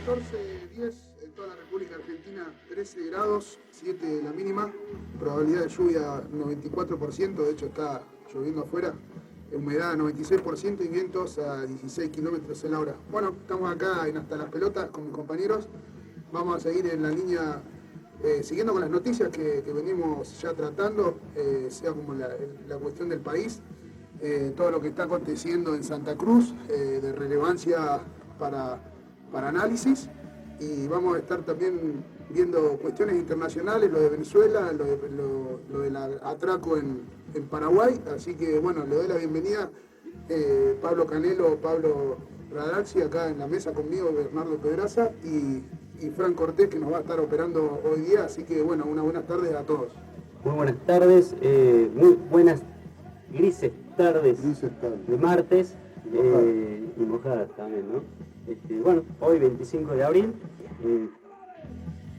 14:10 en toda la República Argentina, 13 grados, 7 la mínima, probabilidad de lluvia 94%, de hecho está lloviendo afuera, humedad 96% y vientos a 16 kilómetros en la hora. Bueno, estamos acá en Hasta las Pelotas con mis compañeros, vamos a seguir en la línea, siguiendo con las noticias que venimos ya tratando, sea como la cuestión del país, todo lo que está aconteciendo en Santa Cruz, de relevancia para análisis, y vamos a estar también viendo cuestiones internacionales, lo de Venezuela, lo del atraco en Paraguay, así que bueno, le doy la bienvenida Pablo Canelo, Pablo Radaxi, acá en la mesa conmigo, Bernardo Pedraza y Fran Cortés, que nos va a estar operando hoy día, así que bueno, unas buenas tardes a todos. Muy buenas tardes, muy buenas grises tardes de martes, y mojadas también, ¿no? Bueno, hoy 25 de abril,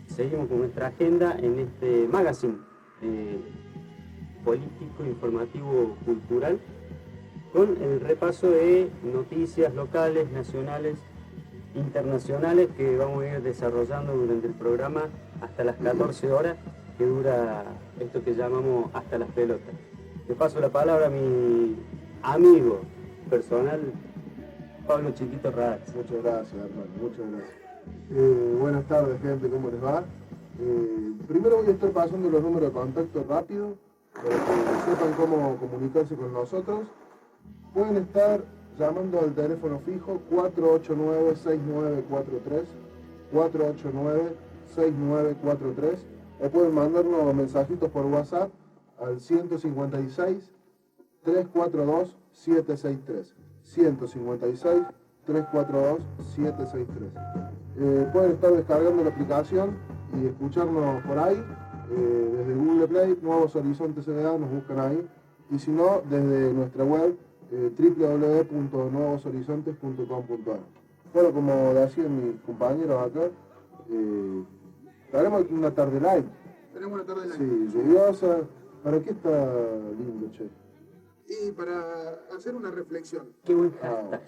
seguimos con nuestra agenda en este magazine político, informativo, cultural, con el repaso de noticias locales, nacionales, internacionales, que vamos a ir desarrollando durante el programa hasta las 14 horas, que dura esto que llamamos Hasta las Pelotas. Le paso la palabra a mi amigo personal, Pablo Chiquito Radaxi. Muchas gracias, hermano, muchas gracias. Buenas tardes, gente, ¿cómo les va? Primero voy a estar pasando los números de contacto rápido, para que sepan cómo comunicarse con nosotros. Pueden estar llamando al teléfono fijo 489-6943, 489-6943, o pueden mandarnos mensajitos por WhatsApp al 156-342-763, 156-342-763. Pueden estar descargando la aplicación y escucharnos por ahí, desde Google Play, Nuevos Horizontes CDA, nos buscan ahí, y si no, desde nuestra web, www.nuevoshorizontes.com.ar. Bueno, como decían mis compañeros acá, tenemos una tarde light. Tenemos una tarde light. Sí, lluviosa. ¿Para qué está lindo, che? Y para hacer una reflexión. Qué buen hashtag.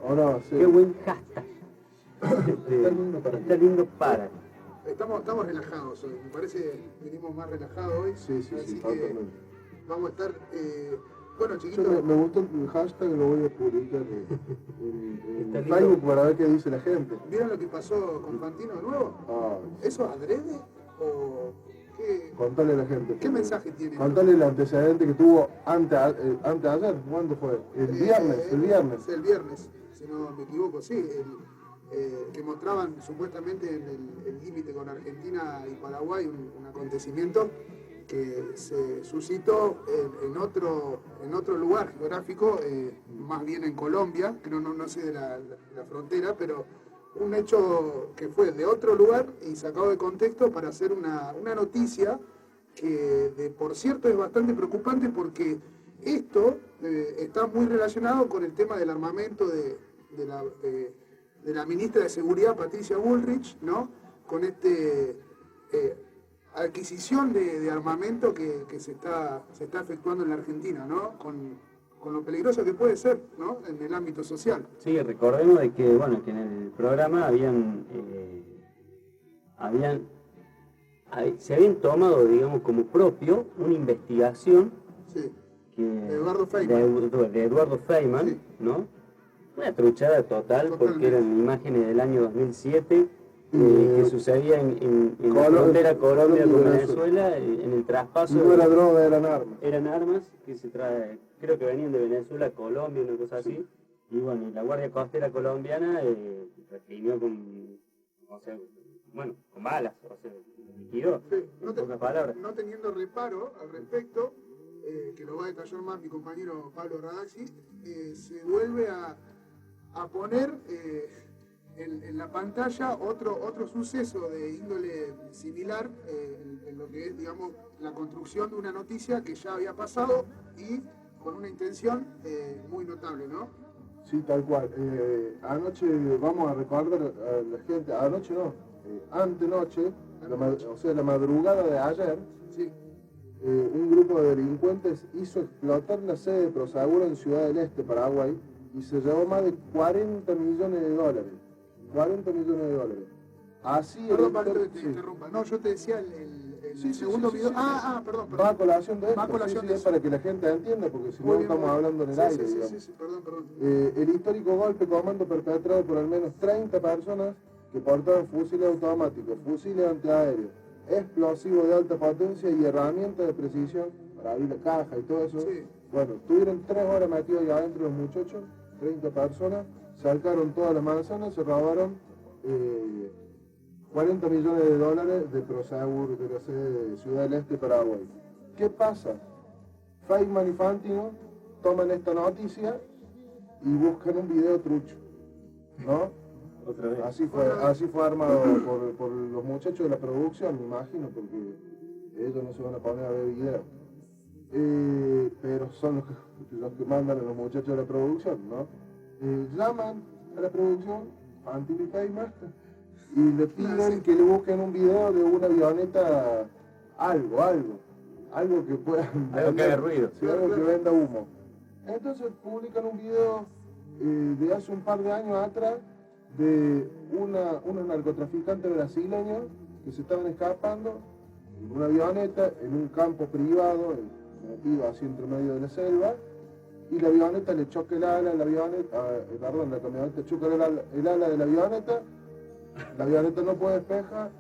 ¿O no? Sí. Qué buen hashtag. Está lindo para. Estamos relajados hoy, me parece que venimos más relajados hoy. Sí, así que totalmente. vamos a estar, bueno, chiquito. Me gustó el hashtag, lo voy a publicar en Facebook para ver qué dice la gente. ¿Vieron lo que pasó con Fantino de nuevo? ¿Eso adrede? ¿O qué? Contale a la gente. ¿Qué mensaje tiene? Contale el antecedente que tuvo antes ayer. ¿Cuándo fue? El viernes. El viernes, si no me equivoco, sí. Que mostraban supuestamente en el límite con Argentina y Paraguay un acontecimiento que se suscitó en otro lugar geográfico, más bien en Colombia, que no sé de la frontera, pero un hecho que fue de otro lugar y sacado de contexto para hacer una noticia que, por cierto, es bastante preocupante, porque esto está muy relacionado con el tema del armamento de la ministra de Seguridad, Patricia Bullrich, ¿no? Con adquisición de armamento que se está efectuando en la Argentina, ¿no? Con lo peligroso que puede ser, ¿no? En el ámbito social. Sí, recordemos de que, bueno, que en el programa se habían tomado, digamos, como propio una investigación, sí, de Eduardo Feynman, sí, ¿no? Una truchada total, porque eran imágenes del año 2007, que sucedía en la frontera Colombia con Venezuela, en el traspaso. No era droga, eran armas. Eran armas que creo que venían de Venezuela a Colombia, una cosa así. Y bueno, la Guardia Costera colombiana reprimió con balas, o sea, liquidó, sí, en pocas palabras. No teniendo reparo al respecto, que lo va a detallar más mi compañero Pablo Radaxi, se vuelve a poner en la pantalla otro suceso de índole similar, en lo que es, digamos, la construcción de una noticia que ya había pasado y con una intención muy notable, ¿no? Sí, tal cual. Anoche, vamos a recordar a la gente, anoche no, antenoche, la madrugada de ayer, sí, un grupo de delincuentes hizo explotar la sede de Prosegur en Ciudad del Este, Paraguay, y se llevó más de $40 millones. 40 millones de dólares. Así Perdón, Pablo, que te sí. interrumpa. No, yo te decía el Sí, segundo sí, video. sí. Perdón. Va a colación de esto, Va a colación sí, de es eso. para que la gente entienda, porque si Muy no bien, estamos muy bien. hablando en el Sí, aire, sí, digamos. sí, perdón. El histórico golpe comando perpetrado por al menos 30 personas que portaban fusiles automáticos, fusiles antiaéreos, explosivos de alta potencia y herramientas de precisión para abrir la caja y todo eso. Sí. Bueno, tuvieron 3 horas metidos ahí adentro los muchachos, 30 personas, sacaron todas las manzanas, se robaron 40 millones de dólares de Prosegur de la sede de Ciudad del Este, Paraguay. ¿Qué pasa? Feynman y Fantino toman esta noticia y buscan un video trucho, ¿no? Otra vez. Así fue armado por los muchachos de la producción, me imagino, porque ellos no se van a poner a ver video. Pero son los que mandan a los muchachos de la producción, ¿no? Llaman a la producción, Fantino y Feynman, y le piden que le busquen un video de una avioneta, algo que pueda Algo que haga ruido. Sí, algo que venda humo. Entonces publican un video de hace un par de años atrás de unos narcotraficantes brasileños que se estaban escapando en una avioneta en un campo privado, metido así entre medio de la selva, y la avioneta le choca el ala a la camioneta choca el ala de la avioneta no puede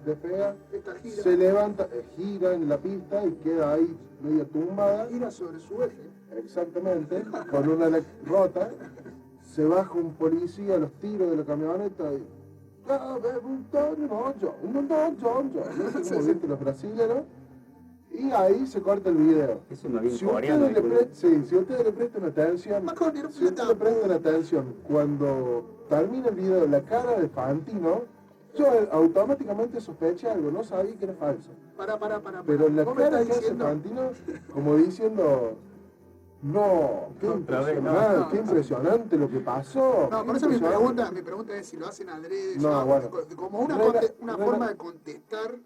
despegar, se levanta, gira en la pista y queda ahí media tumbada. Gira sobre su eje. Exactamente, con una rota, se baja un policía a los tiros de la camioneta y como viste los brasileños, y ahí se corta el video. Eso no había Si coreano. si ustedes le prestan atención, cuando termina el video, la cara de Fantino, yo automáticamente sospeché algo, no sabía que era falso. Para. Pero la ¿Vos me cara estás que hace diciendo? Fantino, como diciendo, no, qué Otra vez, impresionante, no. qué impresionante lo que pasó. No, qué por eso mi impresionante. pregunta es si lo hacen adrede, No, ya, bueno. como una forma de contestar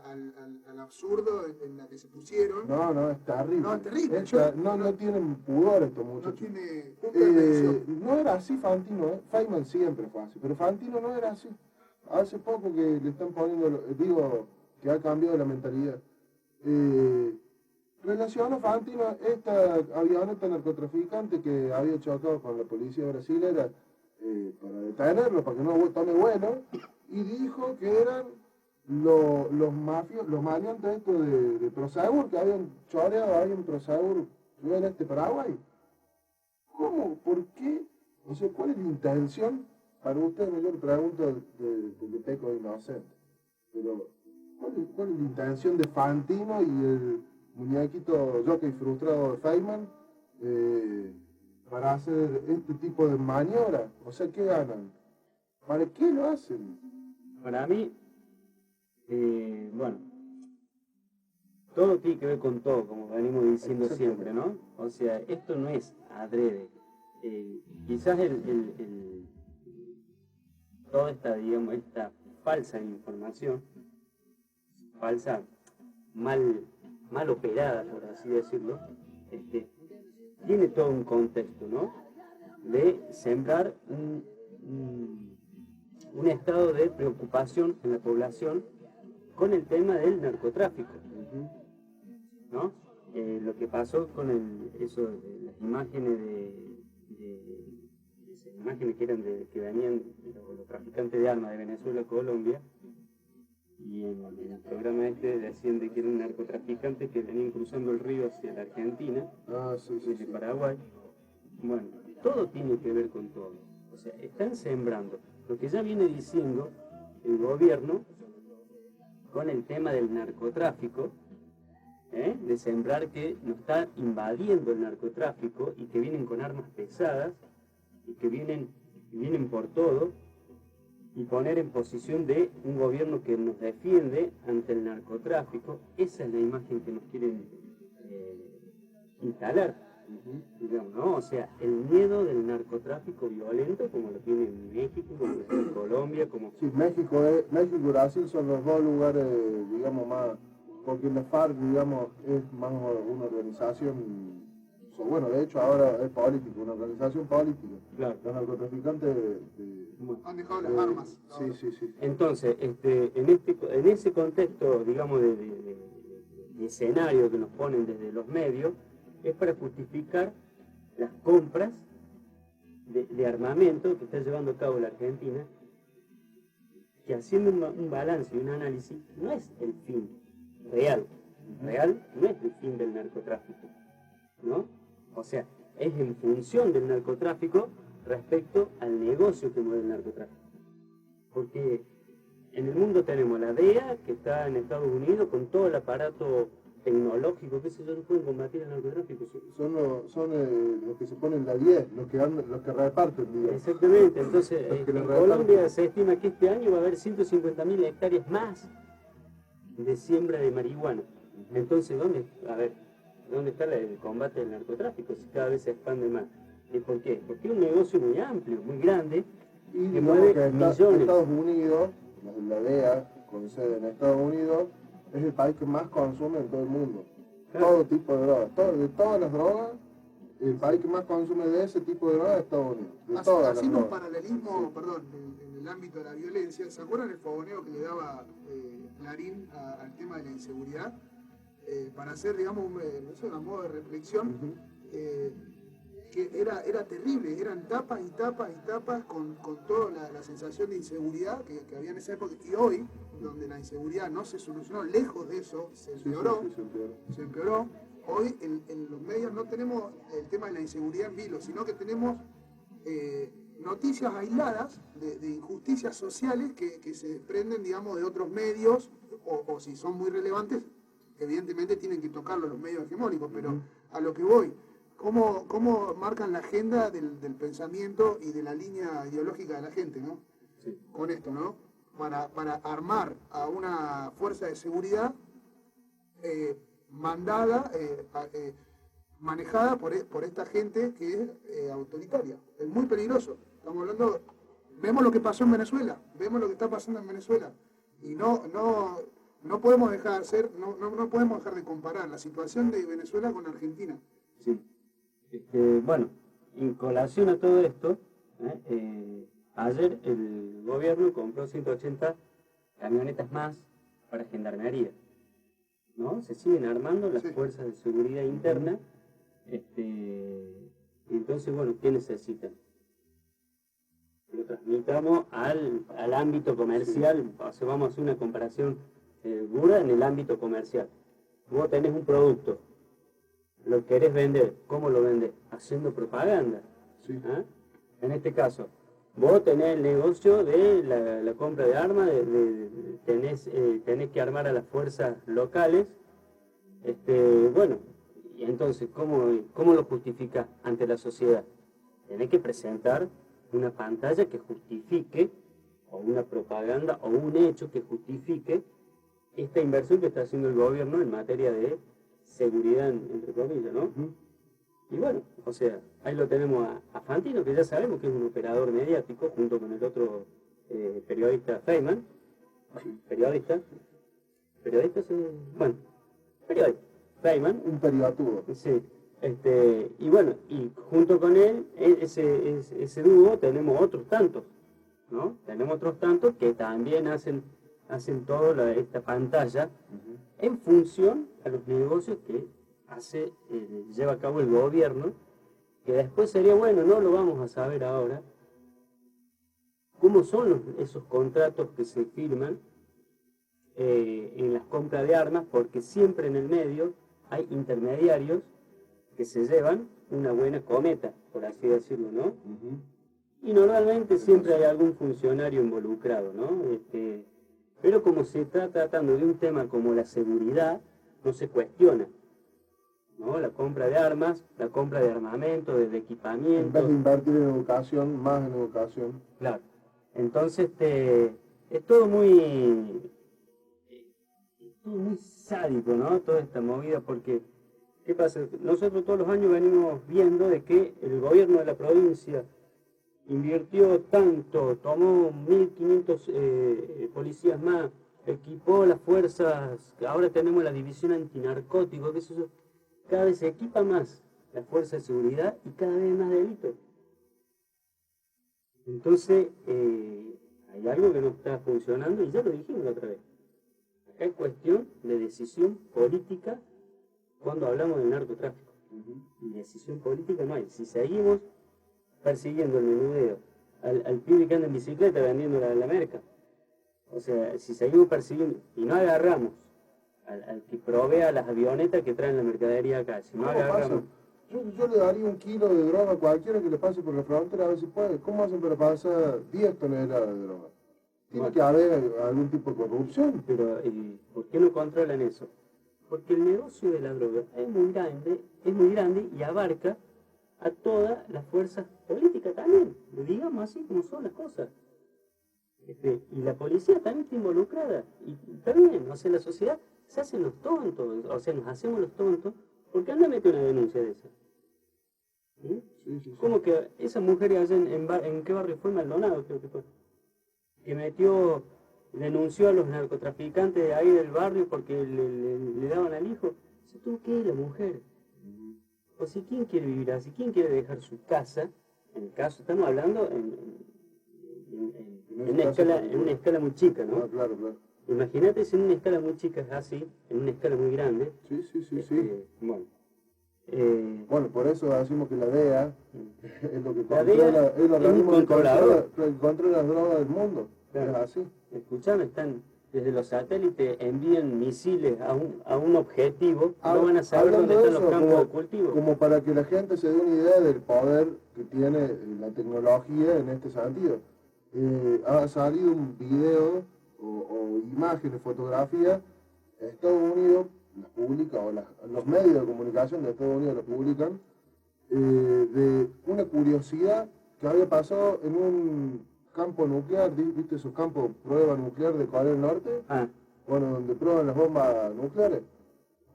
al absurdo en la que se pusieron. No, es terrible. No, es terrible. No tienen pudor estos No muchachos. tiene punto de medición. No era así Fantino, Feynman siempre fue así, pero Fantino no era así. Hace poco que le están poniendo, que ha cambiado la mentalidad. Relacionó Fantino esta avioneta narcotraficante que había chocado con la policía brasilera para detenerlo, para que no tome vuelo, y dijo que eran los maleantes estos de Prosegur, que habían choreado ahí en Prosegur, Ciudad del Este, Paraguay. ¿Cómo? ¿Por qué? O sea, ¿cuál es la intención? Para ustedes, yo le pregunto de peco de inocente. Pero, ¿cuál es la intención de Fantino y el muñequito jockey frustrado de Feynman para hacer este tipo de maniobra? O sea, ¿qué ganan? ¿Para qué lo hacen? Para mí, todo tiene que ver con todo, como venimos diciendo siempre, ¿no? O sea, esto no es adrede. Quizás toda esta falsa información, mal operada, por así decirlo, tiene todo un contexto, ¿no? De sembrar un estado de preocupación en la población con el tema del narcotráfico, ¿no? Lo que pasó con las imágenes esas imágenes que venían de los traficantes de armas de Venezuela a Colombia, y en el programa decían de que eran narcotraficantes que venían cruzando el río hacia la Argentina, desde Paraguay. Bueno, todo tiene que ver con todo. O sea, están sembrando lo que ya viene diciendo el gobierno con el tema del narcotráfico, de sembrar que nos está invadiendo el narcotráfico y que vienen con armas pesadas y que vienen por todo, y poner en posición de un gobierno que nos defiende ante el narcotráfico. Esa es la imagen que nos quieren instalar, digamos, ¿no? O sea, el miedo del narcotráfico violento, como lo tiene en México, como lo tiene en Colombia, como... Sí, México y Brasil son los dos lugares, digamos, más, porque la FARC, digamos, es más una organización bueno, de hecho ahora es político, una organización política. Claro. Los narcotraficantes Han dejado las armas. Sí. Entonces, en ese contexto, digamos, de escenario que nos ponen desde los medios, es para justificar las compras de armamento que está llevando a cabo la Argentina, que haciendo un balance y un análisis, no es el fin real. Real no es el fin del narcotráfico, ¿no? O sea, es en función del narcotráfico respecto al negocio que mueve el narcotráfico. Porque en el mundo tenemos la DEA, que está en Estados Unidos, con todo el aparato tecnológico, qué sé yo, no pueden combatir el narcotráfico. Son los que se ponen la 10, los que reparten, digamos. Exactamente, entonces en Colombia reparten. se estima que este año va a haber 150.000 hectáreas más de siembra de marihuana. Entonces, ¿dónde está el combate del narcotráfico si cada vez se expande más? ¿Y por qué? Porque es un negocio muy amplio, muy grande, Y que mueve millones. Estados Unidos, la DEA, con sede en Estados Unidos, es el país que más consume en todo el mundo. Claro. Todo tipo de drogas, de todas las drogas, el país que más consume de ese tipo de drogas es Estados Unidos. Haciendo un paralelismo, perdón, en el ámbito de la violencia, ¿se acuerdan el fogoneo que le daba Clarín al tema de la inseguridad? Para hacer, digamos, una modo de reflexión, que era terrible, eran tapas y tapas y tapas con toda la sensación de inseguridad que había en esa época. Y hoy, donde la inseguridad no se solucionó, lejos de eso, se empeoró. Hoy en los medios no tenemos el tema de la inseguridad en vilo, sino que tenemos noticias aisladas de injusticias sociales que se desprenden, digamos, de otros medios, o si son muy relevantes, evidentemente tienen que tocarlo los medios hegemónicos, pero a lo que voy, ¿cómo marcan la agenda del pensamiento y de la línea ideológica de la gente, ¿no? Sí. Con esto, ¿no? Para armar a una fuerza de seguridad mandada, manejada por esta gente que es autoritaria. Es muy peligroso. Estamos hablando, vemos lo que pasó en Venezuela, vemos lo que está pasando en Venezuela, y no podemos dejar no podemos dejar de comparar la situación de Venezuela con Argentina. Sí. Bueno, en colación a todo esto, ayer el gobierno compró 180 camionetas más para gendarmería, ¿no? Se siguen armando las fuerzas de seguridad interna, entonces, bueno, ¿qué necesitan? Lo transmitamos al ámbito comercial, o sea, vamos a hacer una comparación dura en el ámbito comercial. Vos tenés un producto, lo querés vender, ¿cómo lo vendés? Haciendo propaganda. Sí. ¿Ah? En este caso, vos tenés el negocio de la compra de armas, tenés que armar a las fuerzas locales, bueno, y entonces, ¿cómo lo justificás ante la sociedad? Tenés que presentar una pantalla que justifique, o una propaganda, o un hecho que justifique esta inversión que está haciendo el gobierno en materia de seguridad, entre comillas, ¿no? Y bueno, o sea, ahí lo tenemos a Fantino, que ya sabemos que es un operador mediático, junto con el otro periodista Feynman, periodista, Feynman. Un periodatudo. Sí, y bueno, y junto con él, ese dúo, tenemos otros tantos, ¿no? Tenemos otros tantos que también hacen toda esta pantalla en función a los negocios que lleva a cabo el gobierno, que después sería bueno, no lo vamos a saber ahora, cómo son esos contratos que se firman en las compras de armas, porque siempre en el medio hay intermediarios que se llevan una buena cometa, por así decirlo, ¿no? Y normalmente siempre hay algún funcionario involucrado, ¿no? Pero como se está tratando de un tema como la seguridad, no se cuestiona, ¿no? La compra de armas, la compra de armamento, de equipamiento. En vez de invertir en educación, más en educación. Claro. Entonces, es todo muy sádico, ¿no? Toda esta movida, porque, ¿qué pasa? Nosotros todos los años venimos viendo de que el gobierno de la provincia invirtió tanto, tomó 1.500 policías más, equipó las fuerzas, ahora tenemos la división antinarcótico, que eso cada vez se equipa más, las fuerzas de seguridad y cada vez más delitos. Entonces, hay algo que no está funcionando y ya lo dijimos la otra vez. Acá es cuestión de decisión política cuando hablamos del narcotráfico. Y decisión política no hay. Si seguimos persiguiendo el menudeo al pibe que anda en bicicleta vendiendo la merca, o sea, si seguimos persiguiendo y no agarramos al que provea las avionetas que traen la mercadería acá, si no agarramos... Yo le daría 1 kilo de droga a cualquiera que le pase por la frontera a ver si puede. ¿Cómo hacen para pasar 10 toneladas de droga? Tiene que haber algún tipo de corrupción. Pero, ¿por qué no controlan eso? Porque el negocio de la droga es muy grande y abarca a todas las fuerzas políticas también. Lo digamos así como son las cosas. Y la policía también está involucrada. Y también, o sea, la sociedad se hacen los tontos, o sea, nos hacemos los tontos. ¿Por qué anda a meter una denuncia de esa? ¿Sí? Sí. ¿Cómo que esa mujer allá en qué barrio fue? Maldonado, creo que fue. Que denunció a los narcotraficantes de ahí del barrio porque le daban al hijo. ¿Se tuvo que ir la mujer? O si ¿quién quiere vivir así? ¿Quién quiere dejar su casa? En el caso, estamos hablando en una escala muy chica, ¿no? Ah, claro. Imagínate si en una escala muy chica es así, en una escala muy grande. Sí. Bueno. Bueno, por eso decimos que la DEA es lo que la DEA es el organismo que controla las drogas del mundo. Claro. Es así. Escuchame, desde los satélites envían misiles a un objetivo, no van a saber dónde están los campos de cultivo. Como para que la gente se dé una idea del poder que tiene la tecnología en este sentido. Ha salido un video o imágenes, fotografías, Estados Unidos las publica, o los medios de comunicación de Estados Unidos las publican, de una curiosidad que había pasado en un campo nuclear, ¿viste esos campos de prueba nuclear de Corea del Norte? Bueno, donde prueban las bombas nucleares.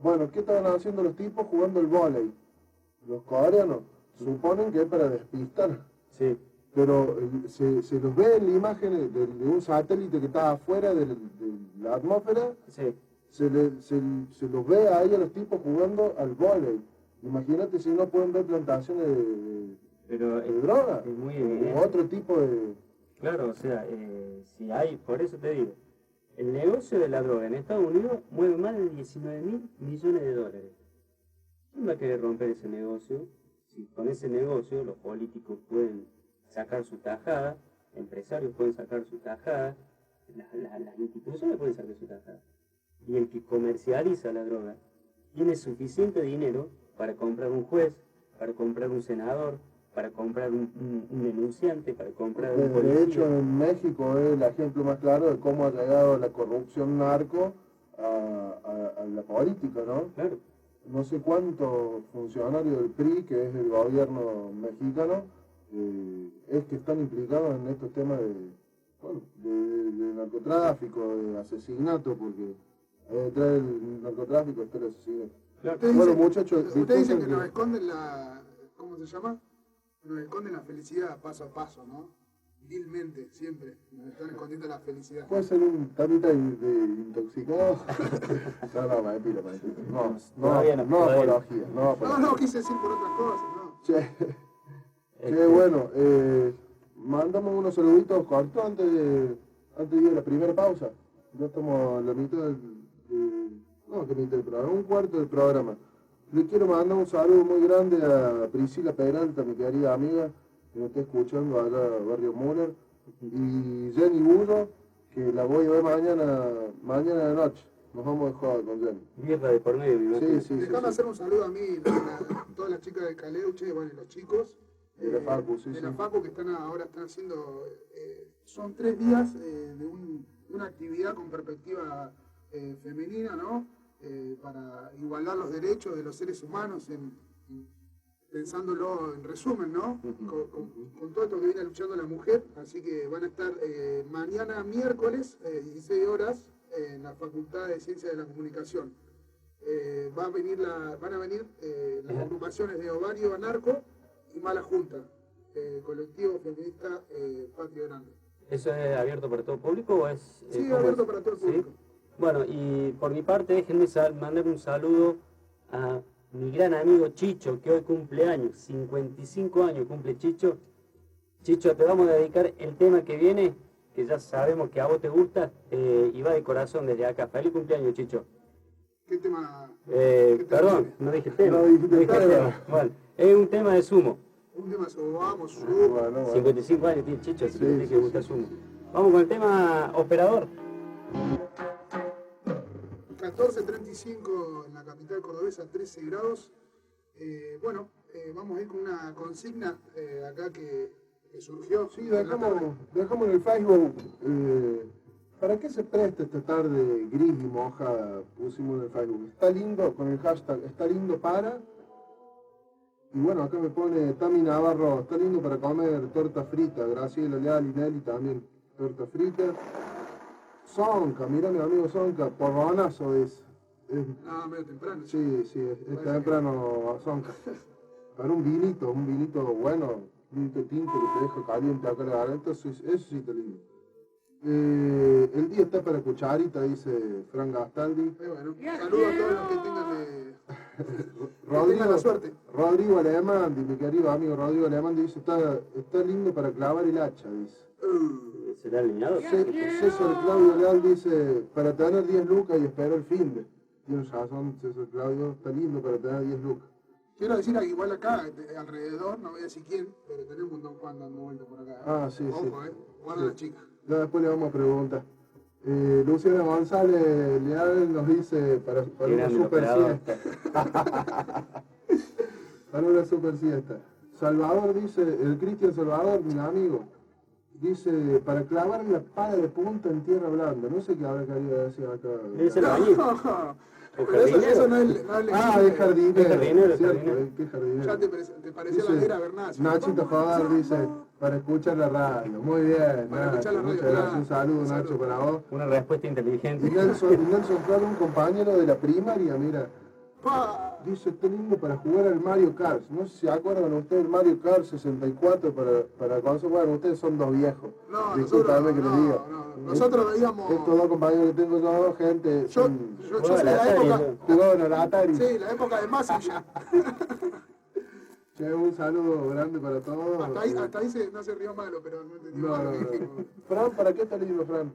Bueno, ¿qué estaban haciendo los tipos? Jugando el vóley. Los coreanos suponen que es para despistar. Sí. Pero se los ve en la imagen de un satélite que está afuera de la atmósfera. Sí. Se los ve ahí a los tipos jugando al vóley. Imagínate si no pueden ver plantaciones de droga. Es muy evidente. Otro tipo de... Claro, o sea, si hay, por eso te digo, el negocio de la droga en Estados Unidos mueve más de 19.000 millones de dólares. ¿Quién va a querer romper ese negocio? Si con ese negocio los políticos pueden sacar su tajada, empresarios pueden sacar su tajada, las instituciones pueden sacar su tajada. Y el que comercializa la droga tiene suficiente dinero para comprar un juez, para comprar un senador, para comprar un denunciante, para comprar un policía. De hecho, en México es el ejemplo más claro de cómo ha llegado la corrupción narco a la política, ¿no? Claro. No sé cuántos funcionarios del PRI, que es el gobierno mexicano, es que están implicados en estos temas de narcotráfico, de asesinato, porque detrás del narcotráfico está el asesinato. Claro. Bueno, muchachos, ustedes dicen que nos esconden ¿cómo se llama? Nos esconden la felicidad paso a paso, ¿no? Vilmente, siempre. Nos están escondiendo la felicidad. ¿Puede ser un tanita de intoxicado? No, mentira. No apología. No, quise decir por otra cosa, ¿no? Che, bueno, mandamos unos saluditos cortos antes de ir a la primera pausa. Ya estamos a la mitad del programa, un cuarto del programa. Le quiero mandar un saludo muy grande a Priscila Peralta, mi querida amiga, que me está escuchando allá en Barrio Müller, y Jenny Bullo, que la voy a ver mañana de noche. Nos vamos a joder con Jenny. Mierda de por medio, Sí. Dejame hacer un saludo a mí, todas las chicas de Caleuche, bueno, los chicos. De la Facu, sí. La Facu que ahora están haciendo, son 3 días de una actividad con perspectiva femenina, ¿no? Para igualar los derechos de los seres humanos, pensándolo en resumen, ¿no? Con todo esto que viene luchando la mujer, así que van a estar mañana miércoles, 16 horas, en la Facultad de Ciencias de la Comunicación. Van a venir las agrupaciones de Ovario Anarco y Mala Junta, colectivo feminista Patria Grande. ¿Eso es abierto para todo el público o es...? Sí, abierto para todo el público. ¿Sí? Bueno, y por mi parte, déjenme mandar un saludo a mi gran amigo Chicho, que hoy cumple años, 55 años cumple Chicho. Chicho, te vamos a dedicar el tema que viene, que ya sabemos que a vos te gusta, y va de corazón desde acá. Feliz cumpleaños, Chicho. ¿Qué tema? Perdón, no dije tema. No dijiste tema. Bueno, es un tema de Sumo. Un tema sobre vamos, Bueno. 55 años tiene Chicho, así que tiene que sí, gustar Sumo. Vamos con el tema operador. 14:35 en la capital cordobesa, 13 grados. Vamos a ir con una consigna acá que surgió. Sí, en la tarde. dejamos en el Facebook. ¿Para qué se presta esta tarde gris y moja? Pusimos en el Facebook. Está lindo, con el hashtag, está lindo para. Y bueno, acá me pone Tami Navarro, está lindo para comer torta frita. Graciela Leal y Nelly también, torta frita. Sonca, mira mi amigo Sonca, porronazo es. Medio temprano. Sí, es temprano Sonca. Para un vinito bueno, un vinito tinto que te deja caliente acá en la garganta, eso sí te lindo. El día está para cucharita, dice Fran Gastaldi. Saludos a todos los que tengan la suerte. Rodrigo Alemán, mi querido amigo Rodrigo Alemán, dice, está lindo para clavar el hacha, dice. ¿Será alineado? César Claudio Leal dice, para tener 10 lucas y esperar el fin de. Tienes razón, César Claudio, está lindo para tener 10 lucas. Quiero decir que igual acá, alrededor, no voy a decir quién, pero tenemos un Don Juan dando vuelta por acá. Sí. Ojo, guarda la chica. Ya después le vamos a preguntar. Luciana González Leal nos dice para una super siesta. Para una super siesta. Salvador dice, el Cristian Salvador, mi amigo, dice, para clavar la pala de punta en tierra blanda. No sé qué habrá querido decir acá. Dice el bañil. Pero eso no es es jardinero. Cierto, qué jardinero. Ya te pareció la negra Bernal. Nachito Joder dice, para escuchar la radio. Muy bien, para escuchar la radio. Muchas gracias. Un saludo, Nacho, para vos. Una respuesta inteligente. Y Nelson Flor, un compañero de la primaria, mira. Dice, está lindo para jugar al Mario Kart. No sé si se acuerdan ustedes del Mario Kart 64 para cuando bueno, ustedes son dos viejos. No, disculpadme que les diga. Nosotros veíamos. Estos dos compañeros que tengo yo, gente. Yo soy de la época. Jugaban al Atari. Sí, la época de Massinger. Che, un saludo grande para todos. Hasta ahí no se rió malo, pero no entendió no. Fran, ¿para qué está lindo, Fran?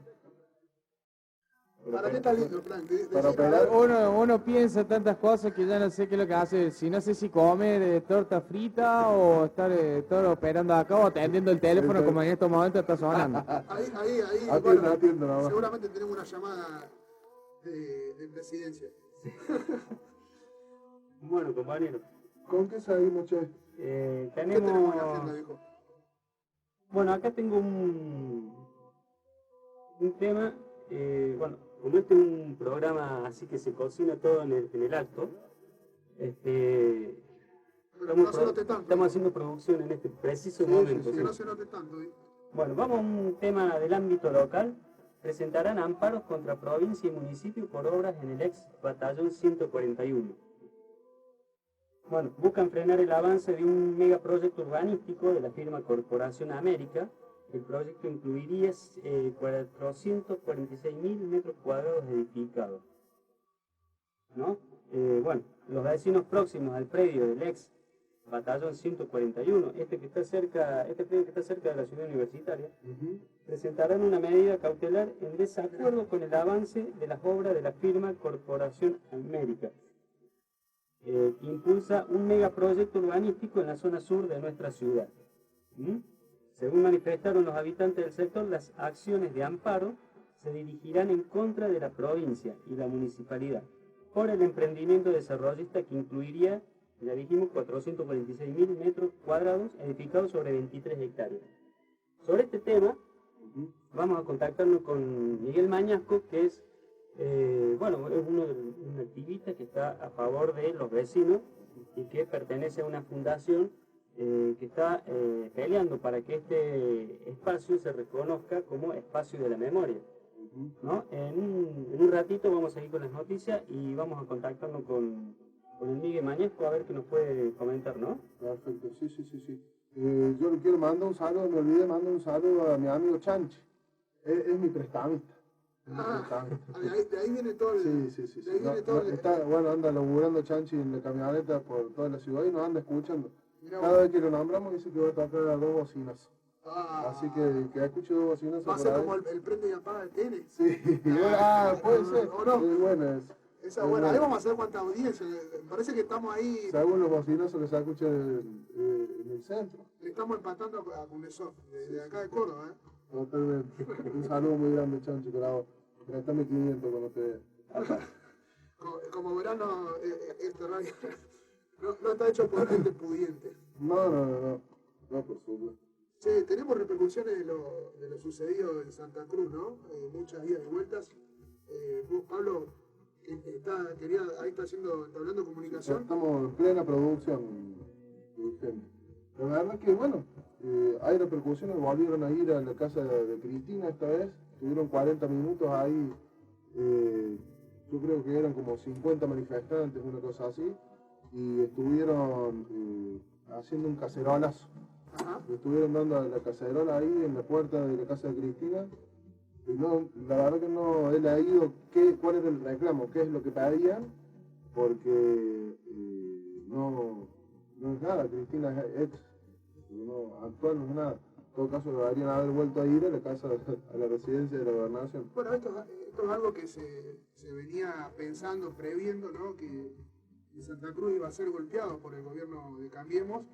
¿Para qué está lindo, Fran? Para operar. Uno piensa tantas cosas que ya no sé qué es lo que hace. Si no sé si comer torta frita o estar operando acá o atendiendo el teléfono como en estos momentos está sonando. Ahí. Atiendo, no. Seguramente tenemos una llamada de presidencia. Bueno, compañero. ¿Con qué salimos, che? ¿Qué tenemos en la agenda, viejo? Bueno, acá tengo un tema, como este es un programa así que se cocina todo en el acto, estamos haciendo producción en este preciso momento. Que no se note tanto. Bueno, vamos a un tema del ámbito local. Presentarán amparos contra provincia y municipio por obras en el ex batallón 141. Bueno, buscan frenar el avance de un megaproyecto urbanístico de la firma Corporación América. El proyecto incluiría 446.000 metros cuadrados edificados. ¿No? Los vecinos próximos al predio del ex batallón 141, este predio que está cerca de la ciudad universitaria, presentarán una medida cautelar en desacuerdo con el avance de las obras de la firma Corporación América. Que impulsa un megaproyecto urbanístico en la zona sur de nuestra ciudad. Según manifestaron los habitantes del sector, las acciones de amparo se dirigirán en contra de la provincia y la municipalidad por el emprendimiento desarrollista que incluiría, ya dijimos, 446.000 metros cuadrados edificados sobre 23 hectáreas. Sobre este tema, vamos a contactarnos con Miguel Mañasco, que es un activista que está a favor de los vecinos y que pertenece a una fundación que está peleando para que este espacio se reconozca como espacio de la memoria. ¿No? En un ratito vamos a ir con las noticias y vamos a contactarnos con el Miguel Mañasco a ver qué nos puede comentar, ¿no? Perfecto, sí. Yo le quiero mandar un saludo, me olvidé, mando un saludo a mi amigo Chanchi. Es mi prestamista. De ahí viene todo el... Sí. De ahí No, viene todo el... bueno, anda laburando Chanchi en la camioneta por toda la ciudad y nos anda escuchando. Mirá Cada vos. vez que lo nombramos dice que va a tocar 2 bocinas. Así que escuche 2 bocinas. Va a ser como el prende y apaga el TN. Sí, puede ser. ¿O no? Es buena Esa buena. Ahí vamos a hacer cuánta audiencia. Parece que estamos ahí... Según los bocinazos que se escucha en el centro. Le estamos empatando a Cunesov, de acá de Córdoba, ¿eh? Totalmente. Un saludo muy grande, Chanchi, para vos. Préstame 500 cuando te vea. Como verano, este radio no está hecho por gente pudiente. No, por supuesto. Che, tenemos repercusiones de lo sucedido en Santa Cruz, ¿no? Muchas idas y vueltas. Vos, Pablo, ahí está entablando comunicación. Estamos en plena producción, gente. La verdad que, bueno, hay repercusiones, volvieron a ir a la casa de Cristina esta vez, estuvieron 40 minutos ahí, yo creo que eran como 50 manifestantes, una cosa así, y estuvieron haciendo un cacerolazo. Ajá. Estuvieron dando a la cacerola ahí en la puerta de la casa de Cristina. Y no, la verdad que no he leído cuál era el reclamo, qué es lo que pedían, porque no es nada, Cristina es ex, actual no es nada. En todo caso deberían haber vuelto a ir a la casa, a la residencia de la gobernación. Bueno, esto es algo que se venía pensando, previendo, ¿no? Que Santa Cruz iba a ser golpeado por el gobierno de Cambiemos,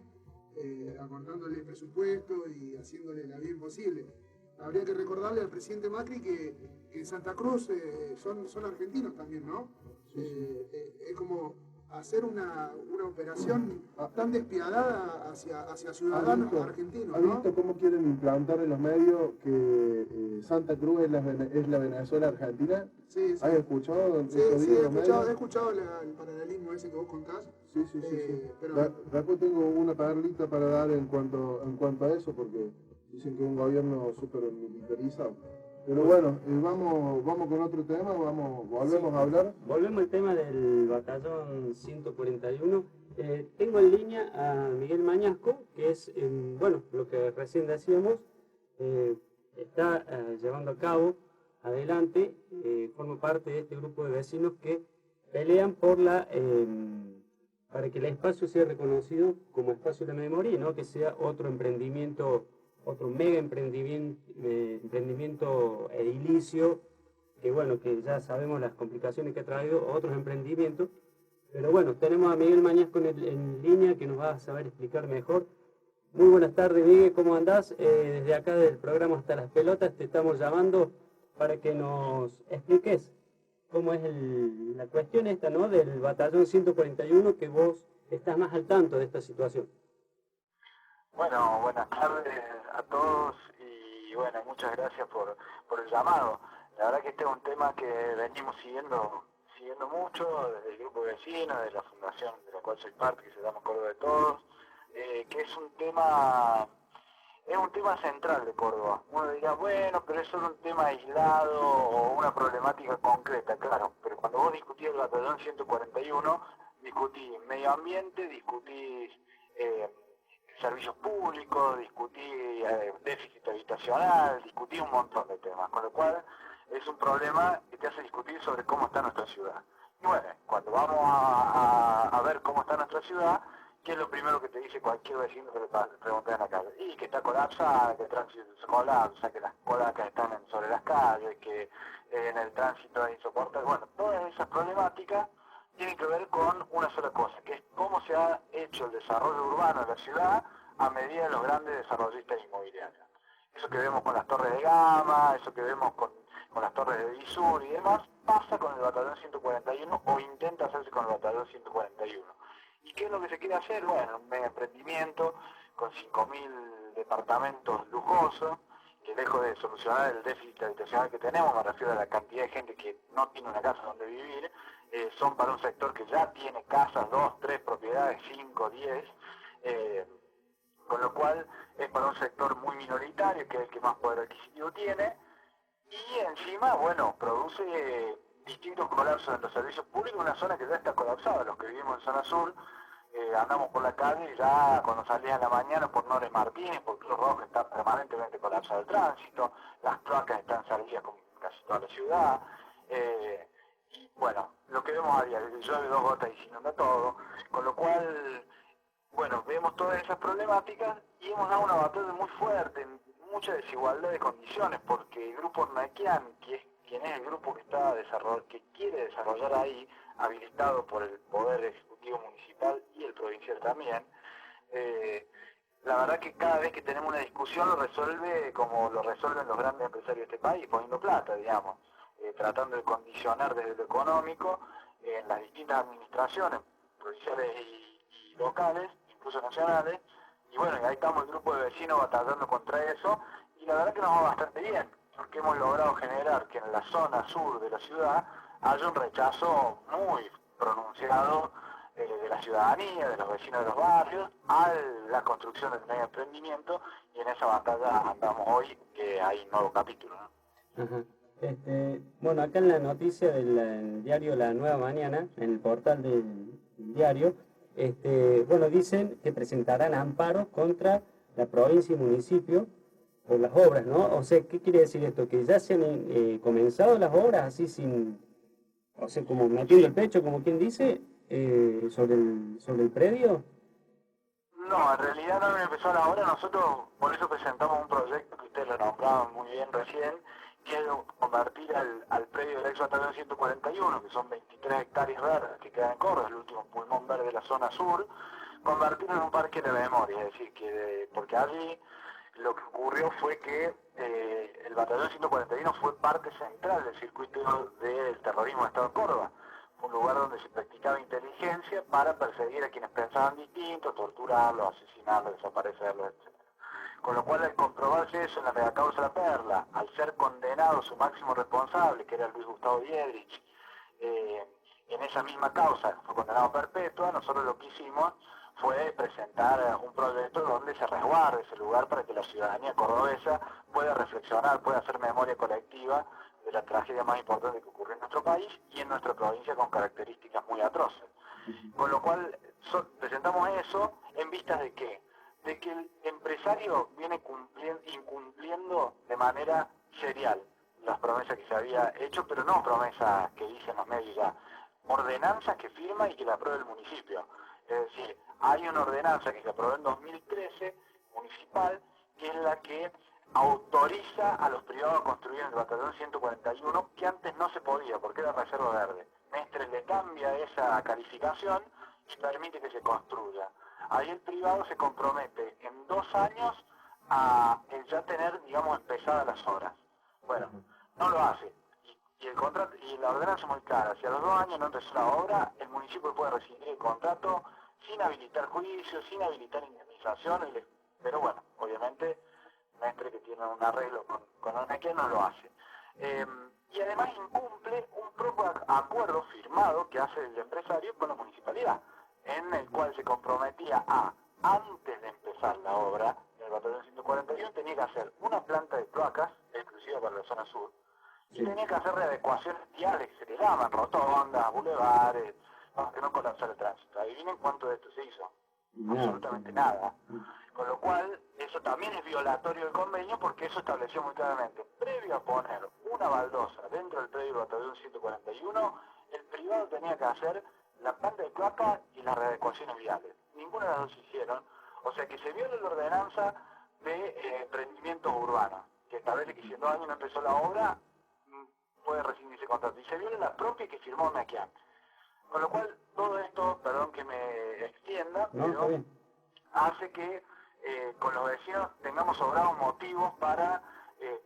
acortándole el presupuesto y haciéndole la vida imposible. Habría que recordarle al presidente Macri que en Santa Cruz son argentinos también, ¿no? Es como hacer una operación tan despiadada hacia ciudadanos argentinos, ¿Has ¿no? visto cómo quieren implantar en los medios que Santa Cruz es la Venezuela argentina? Sí. ¿Has escuchado? Sí, he escuchado el paralelismo ese que vos contás. Sí. Pero... Después tengo una perlita para dar en cuanto a eso, porque dicen que es un gobierno súper militarizado. Pero bueno, vamos con otro tema, volvemos a hablar. Volvemos al tema del batallón 141. Tengo en línea a Miguel Mañasco, que es, bueno, lo que recién decíamos, está llevando a cabo adelante, forma parte de este grupo de vecinos que pelean para que el espacio sea reconocido como espacio de la memoria y no que sea otro emprendimiento, otro mega emprendimiento edilicio, que bueno, que ya sabemos las complicaciones que ha traído otros emprendimientos. Pero bueno, tenemos a Miguel Mañasco en línea que nos va a saber explicar mejor. Muy buenas tardes, Miguel, ¿cómo andás? Desde acá del programa Hasta las Pelotas te estamos llamando para que nos expliques cómo es la cuestión esta, ¿no? Del batallón 141, que vos estás más al tanto de esta situación. Bueno, buenas tardes a todos y bueno, muchas gracias por el llamado. La verdad que este es un tema que venimos siguiendo mucho desde el grupo de vecinos, de la fundación de la cual soy parte, que se llama Córdoba de Todos, que es un tema central de Córdoba. Uno dirá, bueno, pero es solo un tema aislado o una problemática concreta, claro, pero cuando vos discutís el batallón 141, discutís medio ambiente, discutís servicios públicos, discutís déficit habitacional, discutís un montón de temas, con lo cual es un problema que te hace discutir sobre cómo está nuestra ciudad. Y bueno, cuando vamos a ver cómo está nuestra ciudad, ¿qué es lo primero que te dice cualquier vecino que le pregunte en la calle? Y que está colapsada, que el tránsito se colapsa, que las colacas están sobre las calles, que en el tránsito es insoportable. Bueno, todas esas problemáticas tienen que ver con una sola cosa, que es cómo se ha hecho el desarrollo urbano de la ciudad a medida de los grandes desarrollistas inmobiliarios. Eso que vemos con las torres de Gama, eso que vemos con las torres de Visur y demás, pasa con el batallón 141 o intenta hacerse con el batallón 141. ¿Y qué es lo que se quiere hacer? Bueno, un mega emprendimiento con 5.000 departamentos lujosos, que lejos de solucionar el déficit habitacional que tenemos, me refiero a la cantidad de gente que no tiene una casa donde vivir, son para un sector que ya tiene casas, 2, 3 propiedades, 5, 10, con lo cual es para un sector muy minoritario, que es el que más poder adquisitivo tiene, y encima, bueno, produce distintos colapsos en los servicios públicos, una zona que ya está colapsada. Los que vivimos en zona sur, andamos por la calle y ya cuando salís en la mañana por Nores Martínez, por Cruz Roja está permanentemente colapsado el tránsito, las cloacas están salidas casi toda la ciudad. Y bueno, lo que vemos a diario, llueve 2 gotas y se inunda todo, con lo cual, bueno, vemos todas esas problemáticas y hemos dado una batalla muy fuerte, mucha desigualdad de condiciones, porque el grupo Ornequian, que es quien es el grupo que quiere desarrollar ahí, habilitado por el Poder Ejecutivo Municipal y el provincial también, la verdad que cada vez que tenemos una discusión lo resuelve como lo resuelven los grandes empresarios de este país, poniendo plata, digamos, tratando de condicionar desde lo económico en las distintas administraciones provinciales y locales, incluso nacionales, y bueno, ahí estamos el grupo de vecinos batallando contra eso, y la verdad que nos va bastante bien, porque hemos logrado generar que en la zona sur de la ciudad haya un rechazo muy pronunciado de la ciudadanía, de los vecinos de los barrios, a la construcción del medio emprendimiento, y en esa batalla andamos hoy, que hay un nuevo capítulo, ¿no? Ajá. Bueno, acá en la noticia del diario La Nueva Mañana, en el portal del diario, bueno, dicen que presentarán amparos contra la provincia y municipio por las obras, ¿no? O sea, ¿qué quiere decir esto? ¿Que ya se han comenzado las obras así sin, o sea, como metiendo el pecho, como quien dice, sobre el predio? No, en realidad no han empezado la obra, nosotros por eso presentamos un proyecto que ustedes lo nombraban muy bien recién, que es convertir al predio del ex batallón 141, que son 23 hectáreas verdes que quedan en Córdoba, el último pulmón verde de la zona sur, convertirlo en un parque de memoria, es decir, porque allí lo que ocurrió fue que el batallón 141 fue parte central del circuito del terrorismo de Estado de Córdoba, un lugar donde se practicaba inteligencia para perseguir a quienes pensaban distinto, torturarlos, asesinarlos, desaparecerlos, etc. Con lo cual, al comprobarse eso en la megacausa La Perla, al ser condenado su máximo responsable, que era Luis Gustavo Diedrich, en esa misma causa fue condenado a perpetua, nosotros lo que hicimos fue presentar un proyecto donde se resguarde ese lugar para que la ciudadanía cordobesa pueda reflexionar, pueda hacer memoria colectiva de la tragedia más importante que ocurrió en nuestro país y en nuestra provincia con características muy atroces. Con lo cual presentamos eso en vistas de qué? De que el empresario viene incumpliendo de manera serial las promesas que se había hecho, pero no promesas que dicen los medios ya, ordenanzas que firma y que la aprueba el municipio. Es decir, hay una ordenanza que se aprobó en 2013, municipal, que es la que autoriza a los privados a construir en el batallón 141, que antes no se podía, porque era reserva verde. Mestre le cambia esa calificación y permite que se construya. Ahí el privado se compromete en 2 años a ya tener, digamos, empezadas las obras. Bueno, no lo hace. Y la ordenanza es muy clara. Si a los 2 años no empezó la obra, el municipio puede rescindir el contrato sin habilitar juicios, sin habilitar indemnizaciones, pero bueno, obviamente, Mestre, que tiene un arreglo con Ornequian, no lo hace. Y además incumple un propio acuerdo firmado que hace el empresario con la municipalidad, en el cual se comprometía antes de empezar la obra, en el batallón 141, tenía que hacer una planta de cloacas, exclusiva para la zona sur, y tenía que hacer readecuaciones viales, que se le llaman rotondas, bulevares, para que no colapsara el tránsito. Adivinen cuánto de esto se hizo. Absolutamente nada. Con lo cual, eso también es violatorio del convenio, porque eso estableció muy claramente, previo a poner una baldosa dentro del predio del batallón 141, el privado tenía que hacer la planta de cloaca y las readecuaciones viales. Ninguna de las dos se hicieron, o sea que se viola la ordenanza de emprendimientos urbanos, que establece que si en 2 años no empezó la obra, puede rescindirse el contrato, y se viola la propia que firmó Ornequian. Con lo cual, todo esto, perdón que me extienda, pero hace que con los vecinos tengamos sobrados motivos para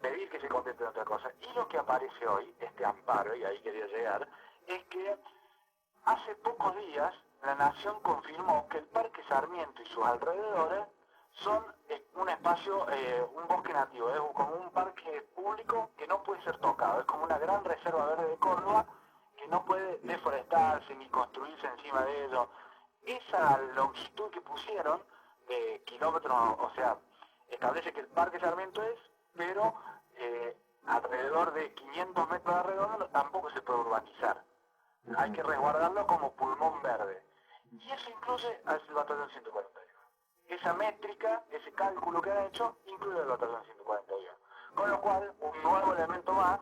pedir que se contemple otra cosa. Y lo que aparece hoy, este amparo, y ahí quería llegar, es que hace pocos días la Nación confirmó que el Parque Sarmiento y sus alrededores son un espacio, un bosque nativo, es como un parque público que no puede ser tocado, es como una gran reserva verde de Córdoba que no puede deforestarse ni construirse encima de ello. Esa longitud que pusieron de kilómetros, o sea, establece que el Parque Sarmiento pero alrededor de 500 metros de alrededor tampoco se puede urbanizar. Hay que resguardarlo como pulmón verde. Y eso incluye al batallón 141. Esa métrica, ese cálculo que han hecho, incluye el batallón 141. Con lo cual, un nuevo elemento más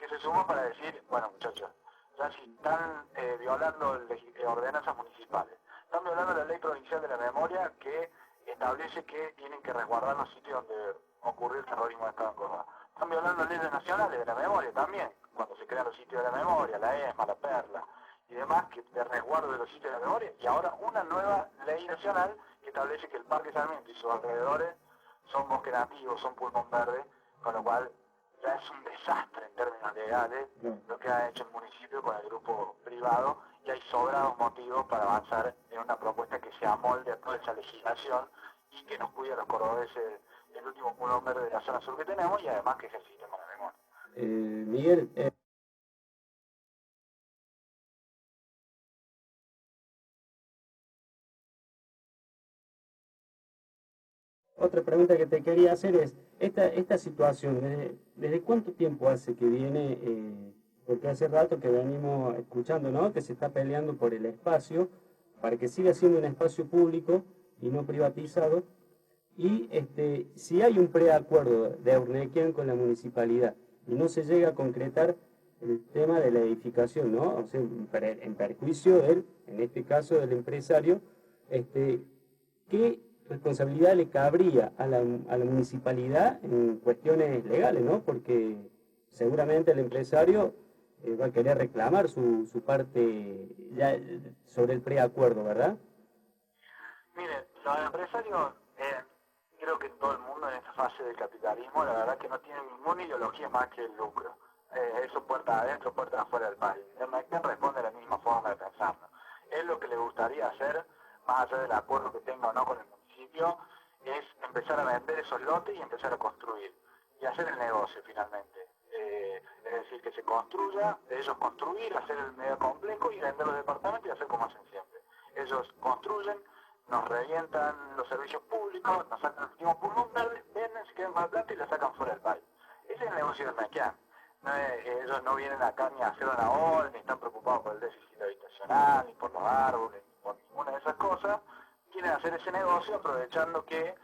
que se sumó para decir, bueno muchachos, ya si están violando ordenanzas municipales, están violando la ley provincial de la memoria que establece que tienen que resguardar los sitios donde ocurrió el terrorismo de Estado en Córdoba. Están violando leyes nacionales de la memoria también, cuando se crean los sitios de la memoria, la ESMA, la Perla y demás, que de resguardo de los sitios de la memoria, y ahora una nueva ley nacional que establece que el Parque Sarmiento y sus alrededores son bosque nativo, son pulmón verde, con lo cual ya es un desastre en términos legales lo que ha hecho el municipio con el grupo privado, y hay sobrados motivos para avanzar en una propuesta que se amolde a toda esa legislación y que nos cuide a los cordobeses el último pulmón verde de la zona sur que tenemos, y además que ejercitemos la memoria. Miguel, otra pregunta que te quería hacer es, esta situación, ¿desde cuánto tiempo hace que viene? Porque hace rato que venimos escuchando, ¿no?, que se está peleando por el espacio, para que siga siendo un espacio público y no privatizado, y si hay un preacuerdo de Urnequian con la municipalidad y no se llega a concretar el tema de la edificación, ¿no?, o sea, en perjuicio en este caso del empresario, ¿qué responsabilidad le cabría a la municipalidad en cuestiones legales, ¿no? Porque seguramente el empresario va a querer reclamar su parte ya sobre el preacuerdo, ¿verdad? Mire, los empresarios, creo que todo el mundo en esta fase del capitalismo, la verdad que no tienen ninguna ideología más que el lucro. Eso puerta adentro, puerta afuera del país. El Maicén responde a la misma forma de pensar, ¿no? Es lo que le gustaría hacer, más allá del acuerdo que tenga o no con el municipio, es empezar a vender esos lotes y empezar a construir y hacer el negocio finalmente. Es decir, que se construya, ellos construir, hacer el medio complejo y vender los departamentos y hacer como hacen siempre. Ellos construyen, nos revientan los servicios públicos, nos sacan el último pulmón verde, venden, se quedan con la plata y la sacan fuera del país. Ese es el negocio del Maicén. Ellos no vienen acá ni a hacer una obra, ni están preocupados por el déficit habitacional, ni por los árboles, ni por ninguna de esas cosas. Quieren hacer ese negocio aprovechando que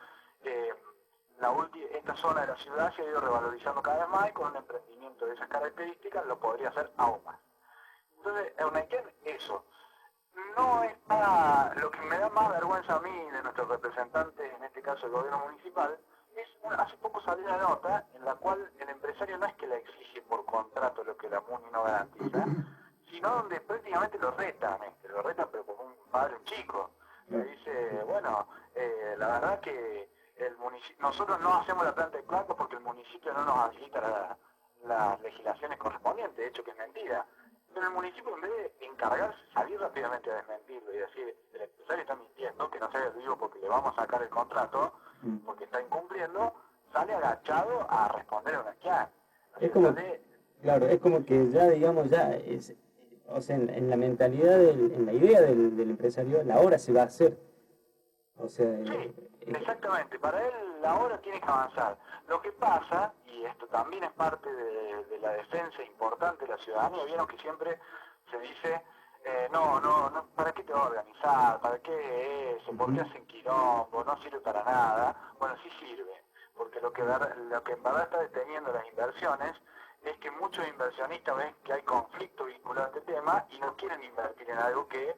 esta zona de la ciudad se ha ido revalorizando cada vez más, y con un emprendimiento de esas características lo podría hacer aún más. Entonces, Neuquén, eso. No está, lo que me da más vergüenza a mí de nuestros representantes, en este caso el gobierno municipal, es hace poco salió una nota en la cual el empresario no es que le exige por contrato lo que la MUNI no garantiza, sino donde prácticamente lo retan pero como un padre un chico. Le dice, bueno, la verdad que nosotros no hacemos la planta de placos porque el municipio no nos habilita las legislaciones correspondientes, de hecho que es mentira. Pero el municipio, en vez de encargarse, salir rápidamente a desmentirlo y decir, el empresario está mintiendo, que no se haga el vivo porque le vamos a sacar el contrato, porque está incumpliendo, sale agachado a responder a una chat. Es como, claro, es como que ya, digamos, o sea, en la mentalidad, en la idea del empresario, la obra se va a hacer. O sea, sí, exactamente. Para él la obra tiene que avanzar. Lo que pasa, y esto también es parte de la defensa importante de la ciudadanía, vieron que siempre se dice, no, ¿para qué te va a organizar? ¿Para qué eso? ¿Por qué hacen quilombo? No sirve para nada. Bueno, sí sirve, porque lo que en verdad está deteniendo las inversiones es que muchos inversionistas ven que hay conflicto vinculado a este tema y no quieren invertir en algo que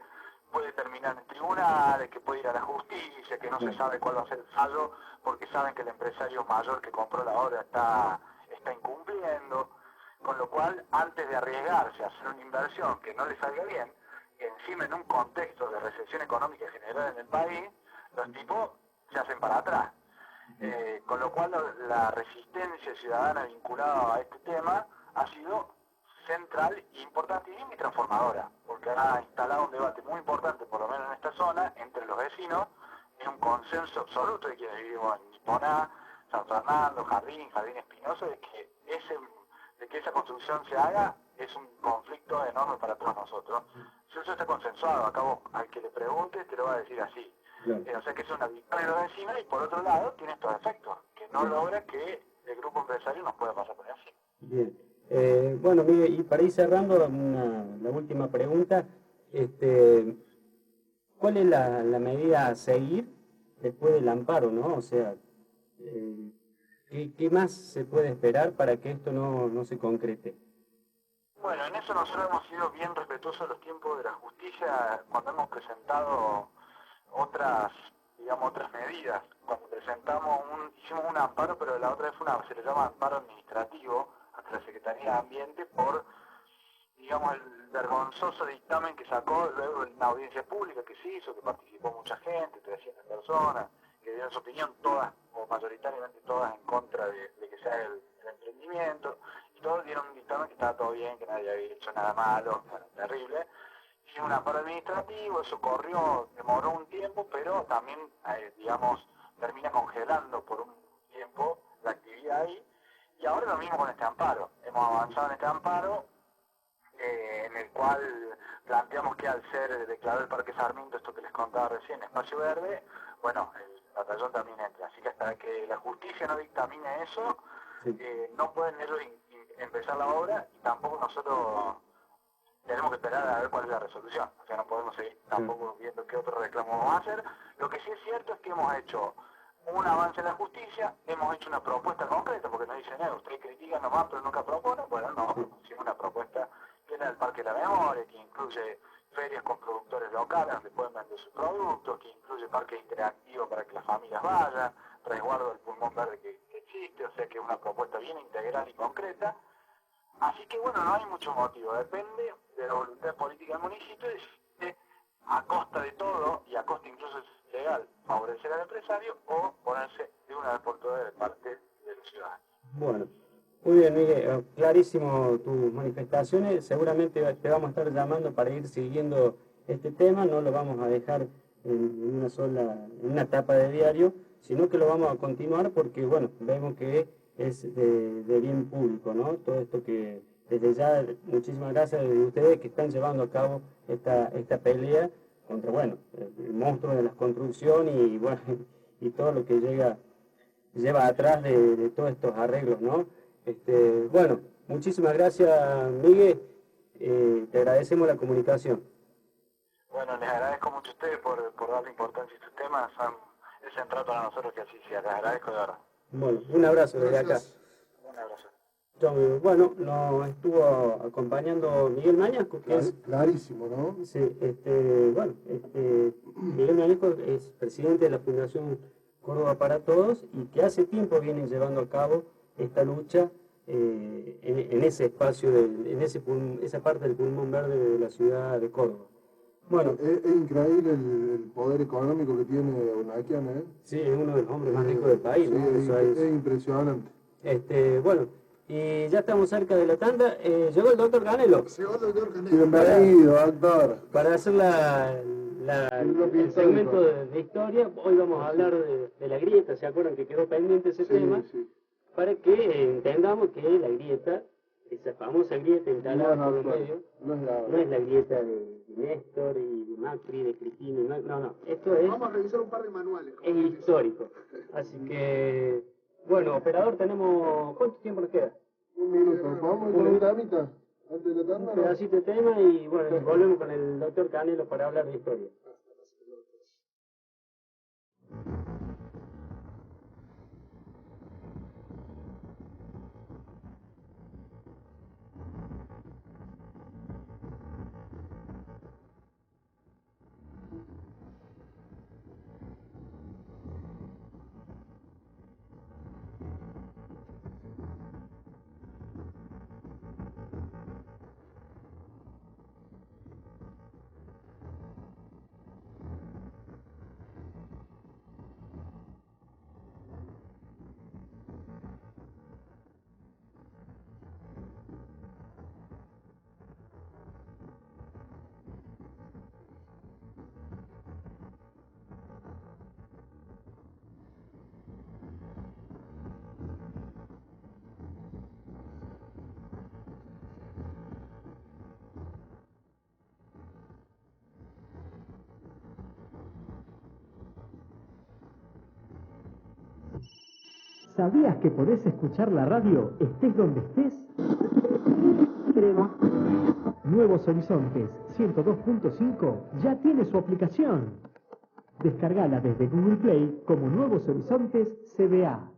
puede terminar en tribunales, que puede ir a la justicia, que no se sabe cuál va a ser el fallo, porque saben que el empresario mayor que compró la obra está incumpliendo, con lo cual, antes de arriesgarse a hacer una inversión que no le salga bien, encima en un contexto de recesión económica general en el país, los tipos se hacen para atrás. Con lo cual la resistencia ciudadana vinculada a este tema ha sido central, importantísima y transformadora, porque ha instalado un debate muy importante, por lo menos en esta zona, entre los vecinos. Es un consenso absoluto de quienes vivimos en Niponá, San Fernando, Jardín Espinoso, de que esa construcción se haga. Es un conflicto enorme para todos nosotros. Si eso está consensuado, acabo al que le pregunte te lo va a decir así. O sea que es una victoria de los vecinos, y por otro lado tiene estos efectos, que no logra que el grupo empresario nos pueda pasar por encima. Bien. Bueno, Miguel, y para ir cerrando, la última pregunta, ¿cuál es la medida a seguir después del amparo, no? O sea, ¿qué más se puede esperar para que esto no se concrete? Bueno, en eso nosotros hemos sido bien respetuosos de los tiempos de la justicia cuando hemos presentado otras medidas. Cuando hicimos un amparo, pero la otra vez se le llama amparo administrativo ante la Secretaría de Ambiente por, digamos, el vergonzoso dictamen que sacó luego de una audiencia pública que se hizo, que participó mucha gente, 300 personas, que dieron su opinión, todas, o mayoritariamente todas, en contra de que se haga el emprendimiento. Todos dieron un dictamen que estaba todo bien, que nadie había hecho nada malo, bueno, terrible. Hicimos un amparo administrativo, eso corrió, demoró un tiempo, pero también, digamos, termina congelando por un tiempo la actividad ahí. Y ahora lo mismo con este amparo. Hemos avanzado en este amparo, en el cual planteamos que al ser declarado el Parque Sarmiento, esto que les contaba recién, espacio verde, bueno, el batallón también entra. Así que hasta que la justicia no dictamine eso, no pueden ellos empezar la obra, y tampoco nosotros tenemos que esperar a ver cuál es la resolución. O sea, no podemos seguir tampoco viendo qué otro reclamo vamos a hacer. Lo que sí es cierto es que hemos hecho un avance en la justicia, hemos hecho una propuesta concreta, porque nos dicen, ustedes critican nomás pero nunca proponen. Bueno, no, hicimos una propuesta que era el Parque de la Memoria, que incluye ferias con productores locales donde pueden vender sus productos, que incluye parques interactivos para que las familias vayan, resguardo del pulmón verde que existe, o sea que es una propuesta bien integral y concreta. Así que bueno, no hay mucho motivo, depende de la voluntad política del municipio de, a costa de todo, y a costa incluso es legal, favorecer al empresario o ponerse de una vez por todas de parte de los ciudadanos. Bueno, muy bien, Miguel, clarísimo tus manifestaciones. Seguramente te vamos a estar llamando para ir siguiendo este tema, no lo vamos a dejar en una etapa de diario, sino que lo vamos a continuar porque, bueno, vemos que es de bien público, ¿no? Todo esto que, desde ya, muchísimas gracias a ustedes que están llevando a cabo esta pelea contra, bueno, el monstruo de la construcción y, bueno, y todo lo que lleva atrás de todos estos arreglos, ¿no? Bueno, muchísimas gracias, Miguel, te agradecemos la comunicación. Bueno, les agradezco mucho a ustedes por darle importancia a estos temas, es central para nosotros que así sea, les agradezco de verdad. Bueno, un abrazo desde acá. Un abrazo. Bueno, nos estuvo acompañando Miguel Mañasco, que es... Clarísimo, ¿no? Sí, Miguel Mañasco es presidente de la Fundación Córdoba para Todos y que hace tiempo viene llevando a cabo esta lucha en ese espacio, esa parte del pulmón verde de la ciudad de Córdoba. Bueno, es increíble el poder económico que tiene Unaquian, ¿eh? Sí, es uno de los hombres más ricos del país, sí, ¿no? es impresionante. Bueno, y ya estamos cerca de la tanda. Llegó el doctor Canelo. Llegó el doctor Canelo. Bienvenido, doctor. Para hacer el segmento de historia, hoy vamos a hablar de la grieta. ¿Se acuerdan que quedó pendiente ese tema? Sí. Para que entendamos que la grieta, esa famosa grieta instalada por los medios, no es la grieta de Néstor y de Macri, de Cristina, no, esto es... Vamos a revisar un par de manuales. Es histórico. Así que, bueno, operador, tenemos... ¿Cuánto tiempo nos queda? Un minuto. Vamos con un temita antes de la tanda. Un pedacito de tema y bueno, volvemos con el doctor Canelo para hablar de historia. ¿Sabías que podés escuchar la radio estés donde estés? Nuevos Horizontes 102.5 ya tiene su aplicación. Descargala desde Google Play como Nuevos Horizontes CBA.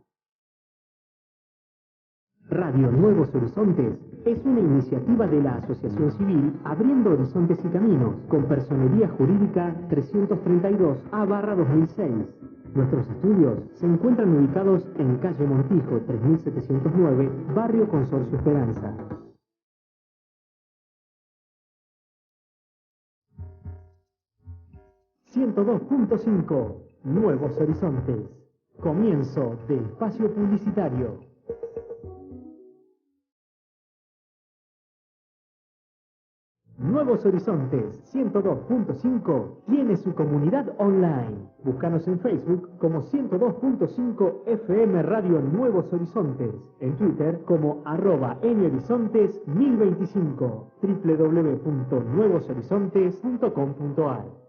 Radio Nuevos Horizontes es una iniciativa de la Asociación Civil Abriendo Horizontes y Caminos, con personería jurídica 332A/2006. Nuestros estudios se encuentran ubicados en calle Montijo 3709, Barrio Consorcio Esperanza. ...102.5... Nuevos Horizontes. Comienzo de espacio publicitario. Nuevos Horizontes 102.5 tiene su comunidad online. Búscanos en Facebook como 102.5 FM Radio Nuevos Horizontes. En Twitter como @nhorizontes1025. www.nuevoshorizontes.com.ar.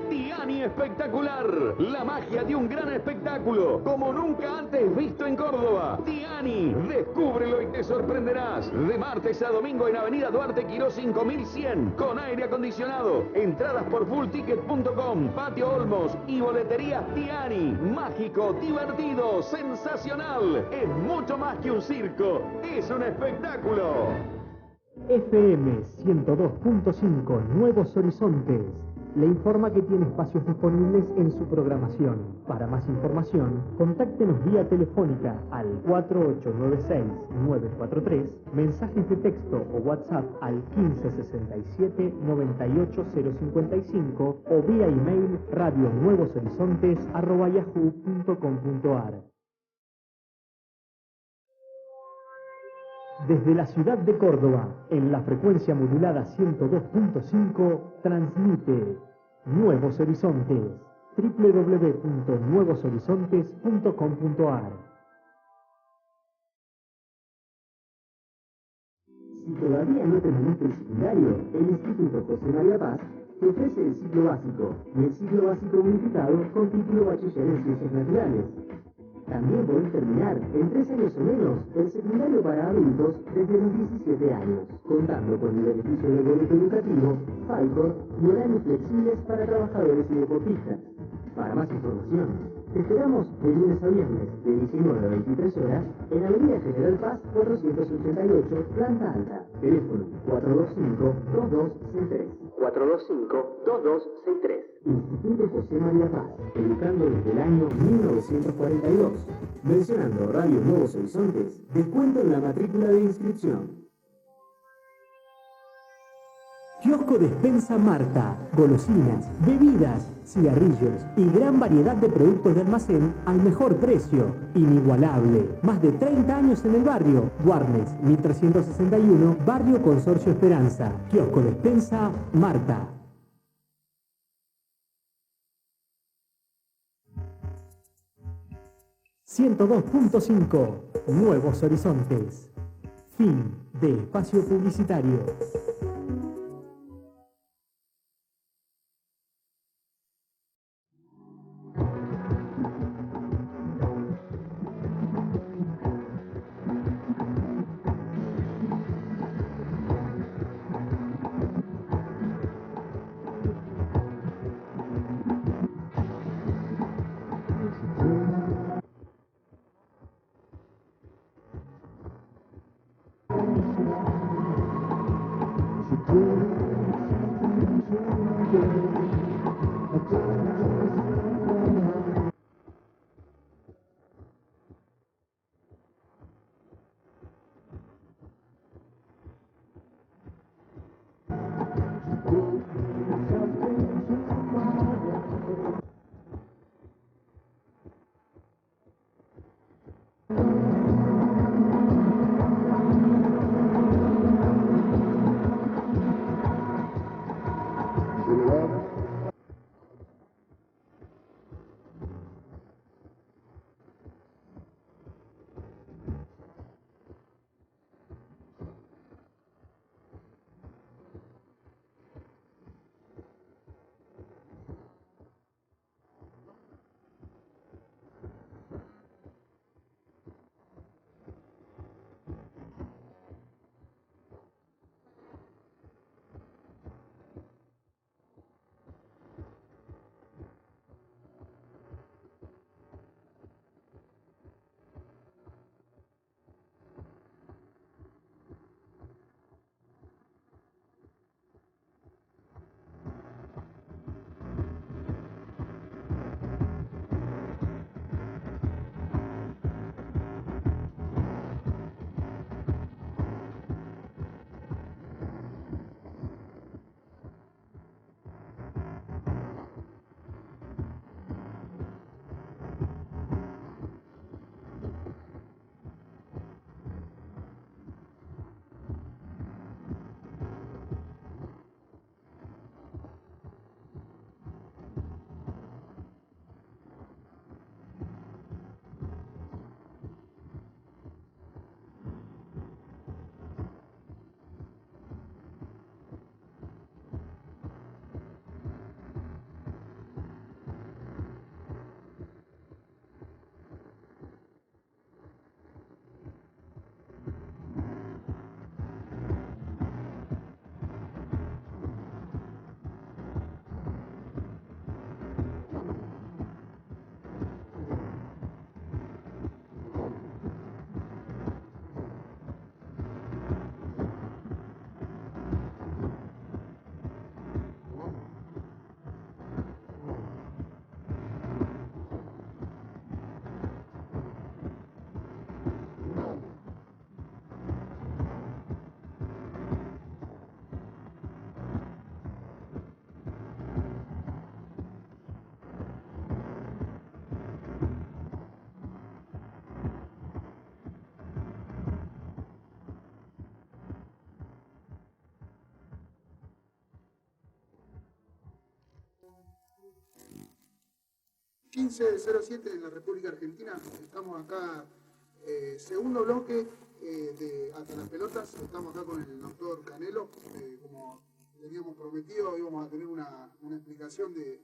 Tiani Espectacular, la magia de un gran espectáculo, como nunca antes visto en Córdoba. Tiani, descúbrelo y te sorprenderás. De martes a domingo en Avenida Duarte Quirós 5100, con aire acondicionado. Entradas por fullticket.com, Patio Olmos y boletería Tiani. Mágico, divertido, sensacional. Es mucho más que un circo, es un espectáculo. FM 102.5 Nuevos Horizontes le informa que tiene espacios disponibles en su programación. Para más información, contáctenos vía telefónica al 4896-943, mensajes de texto o WhatsApp al 1567-98055 o vía email radionuevoshorizontes@yahoo.com.ar. Desde la ciudad de Córdoba, en la frecuencia modulada 102.5, transmite Nuevos Horizontes, www.nuevoshorizontes.com.ar. Si todavía no terminaste el secundario, el Instituto José María Paz te ofrece el ciclo básico y el ciclo básico unificado con título bachiller en ciencias naturales. También podés terminar en 3 años o menos el secundario para adultos desde los 17 años, contando con el beneficio del boleto educativo, FALCOR y horarios flexibles para trabajadores y deportistas. Para más información, te esperamos de lunes a viernes de 19 a 23 horas en Avenida General Paz 488, planta alta. Teléfono 425-2263. 425-2263. Instituto José María Paz, educando desde el año 1942. Mencionando Radio Nuevos Horizontes, descuento en la matrícula de inscripción. Kiosco Despensa Marta, golosinas, bebidas, cigarrillos y gran variedad de productos de almacén al mejor precio. Inigualable. Más de 30 años en el barrio. Guarnes, 1361, Barrio Consorcio Esperanza. Kiosco Despensa Marta. ...102.5... Nuevos Horizontes. Fin de espacio publicitario. 15:07 en la República Argentina. Estamos acá, segundo bloque de Hasta las Pelotas. Estamos acá con el doctor Canelo. Como teníamos prometido, íbamos a tener una explicación de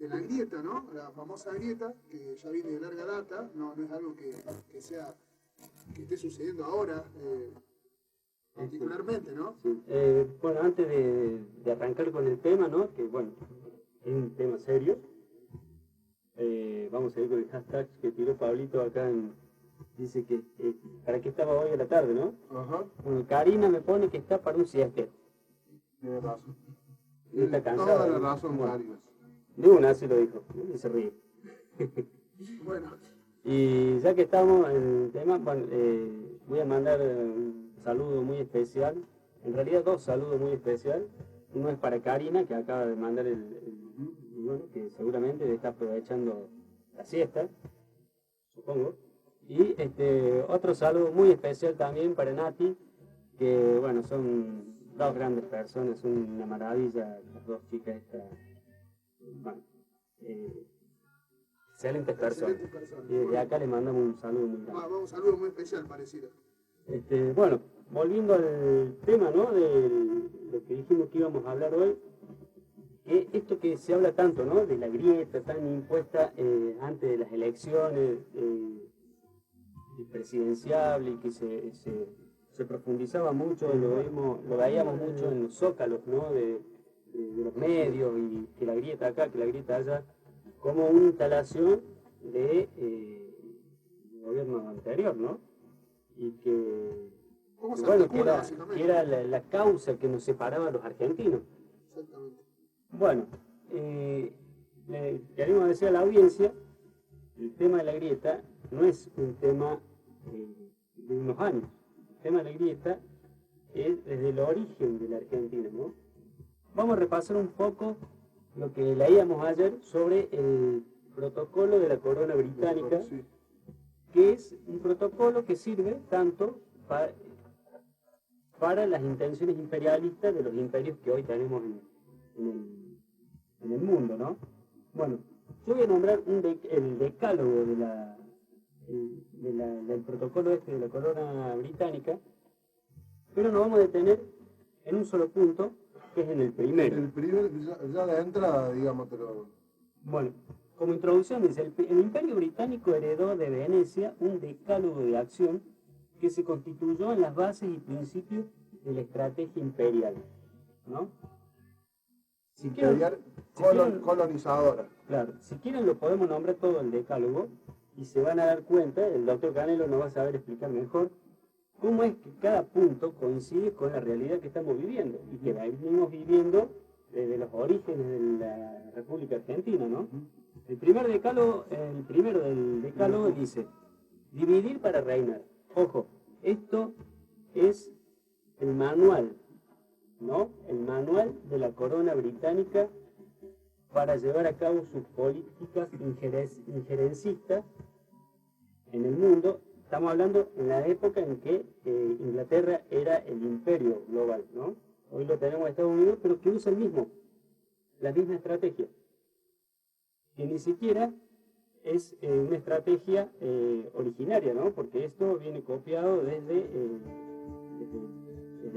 la grieta, ¿no? La famosa grieta, que ya viene de larga data, no es algo que esté sucediendo ahora, particularmente, ¿no? Sí. Bueno, antes de arrancar con el tema, ¿no? Que bueno, es un tema serio. Vamos a ir con el hashtag que tiró Pablito acá dice que para qué estaba hoy a la tarde, ¿no? Ajá. Bueno, Karina me pone que está para un siestero. Tiene razón. Está cansada. Toda la razón, Bueno, Mario. de una así lo dijo, y se ríe. Bueno, Y ya que estamos en el tema, bueno, voy a mandar un saludo muy especial, en realidad dos saludos muy especiales. Uno es para Karina, que acaba de mandar y bueno, que seguramente está aprovechando la siesta, supongo. Y otro saludo muy especial también para Nati, que bueno, son dos grandes personas, son una maravilla las dos chicas estas, bueno, excelentes personas. Y desde acá les mandamos un saludo muy grande. un saludo muy especial, pareciera. Bueno, volviendo al tema, ¿no? De lo que dijimos que íbamos a hablar hoy, que esto que se habla tanto, ¿no? De la grieta tan impuesta antes de las elecciones presidenciables, y que se profundizaba mucho, lo veíamos mucho en los zócalos, ¿no? De los medios, y que la grieta acá, que la grieta allá, como una instalación del gobierno anterior, ¿no? Y que, bueno, que era la causa que nos separaba a los argentinos. Exactamente. Bueno, le queremos decir a la audiencia, el tema de la grieta no es un tema de unos años. El tema de la grieta es desde el origen de la Argentina, ¿no? Vamos a repasar un poco lo que leíamos ayer sobre el protocolo de la corona británica, Sí. que es un protocolo que sirve tanto para las intenciones imperialistas de los imperios que hoy tenemos en el mundo, ¿no? Bueno, yo voy a nombrar el decálogo del protocolo de la corona británica, pero nos vamos a detener en un solo punto, que es en el primero. El primero, ya de entrada, digamos, Bueno, como introducción dice, el Imperio Británico heredó de Venecia un decálogo de acción que se constituyó en las bases y principios de la estrategia imperial, ¿no? Si quieren, colonizadora. claro, si quieren lo podemos nombrar todo el decálogo y se van a dar cuenta, el doctor Canelo nos va a saber explicar mejor cómo es que cada punto coincide con la realidad que estamos viviendo y que la venimos viviendo desde los orígenes de la República Argentina, ¿no? El primero del decálogo dice: dividir para reinar. Ojo, esto es el manual, ¿no? El manual de la corona británica para llevar a cabo sus políticas injerencistas en el mundo. Estamos hablando en la época en que Inglaterra era el imperio global, ¿no? Hoy lo tenemos en Estados Unidos, pero que usa la misma estrategia, que ni siquiera es una estrategia originaria, ¿no? Porque esto viene copiado desde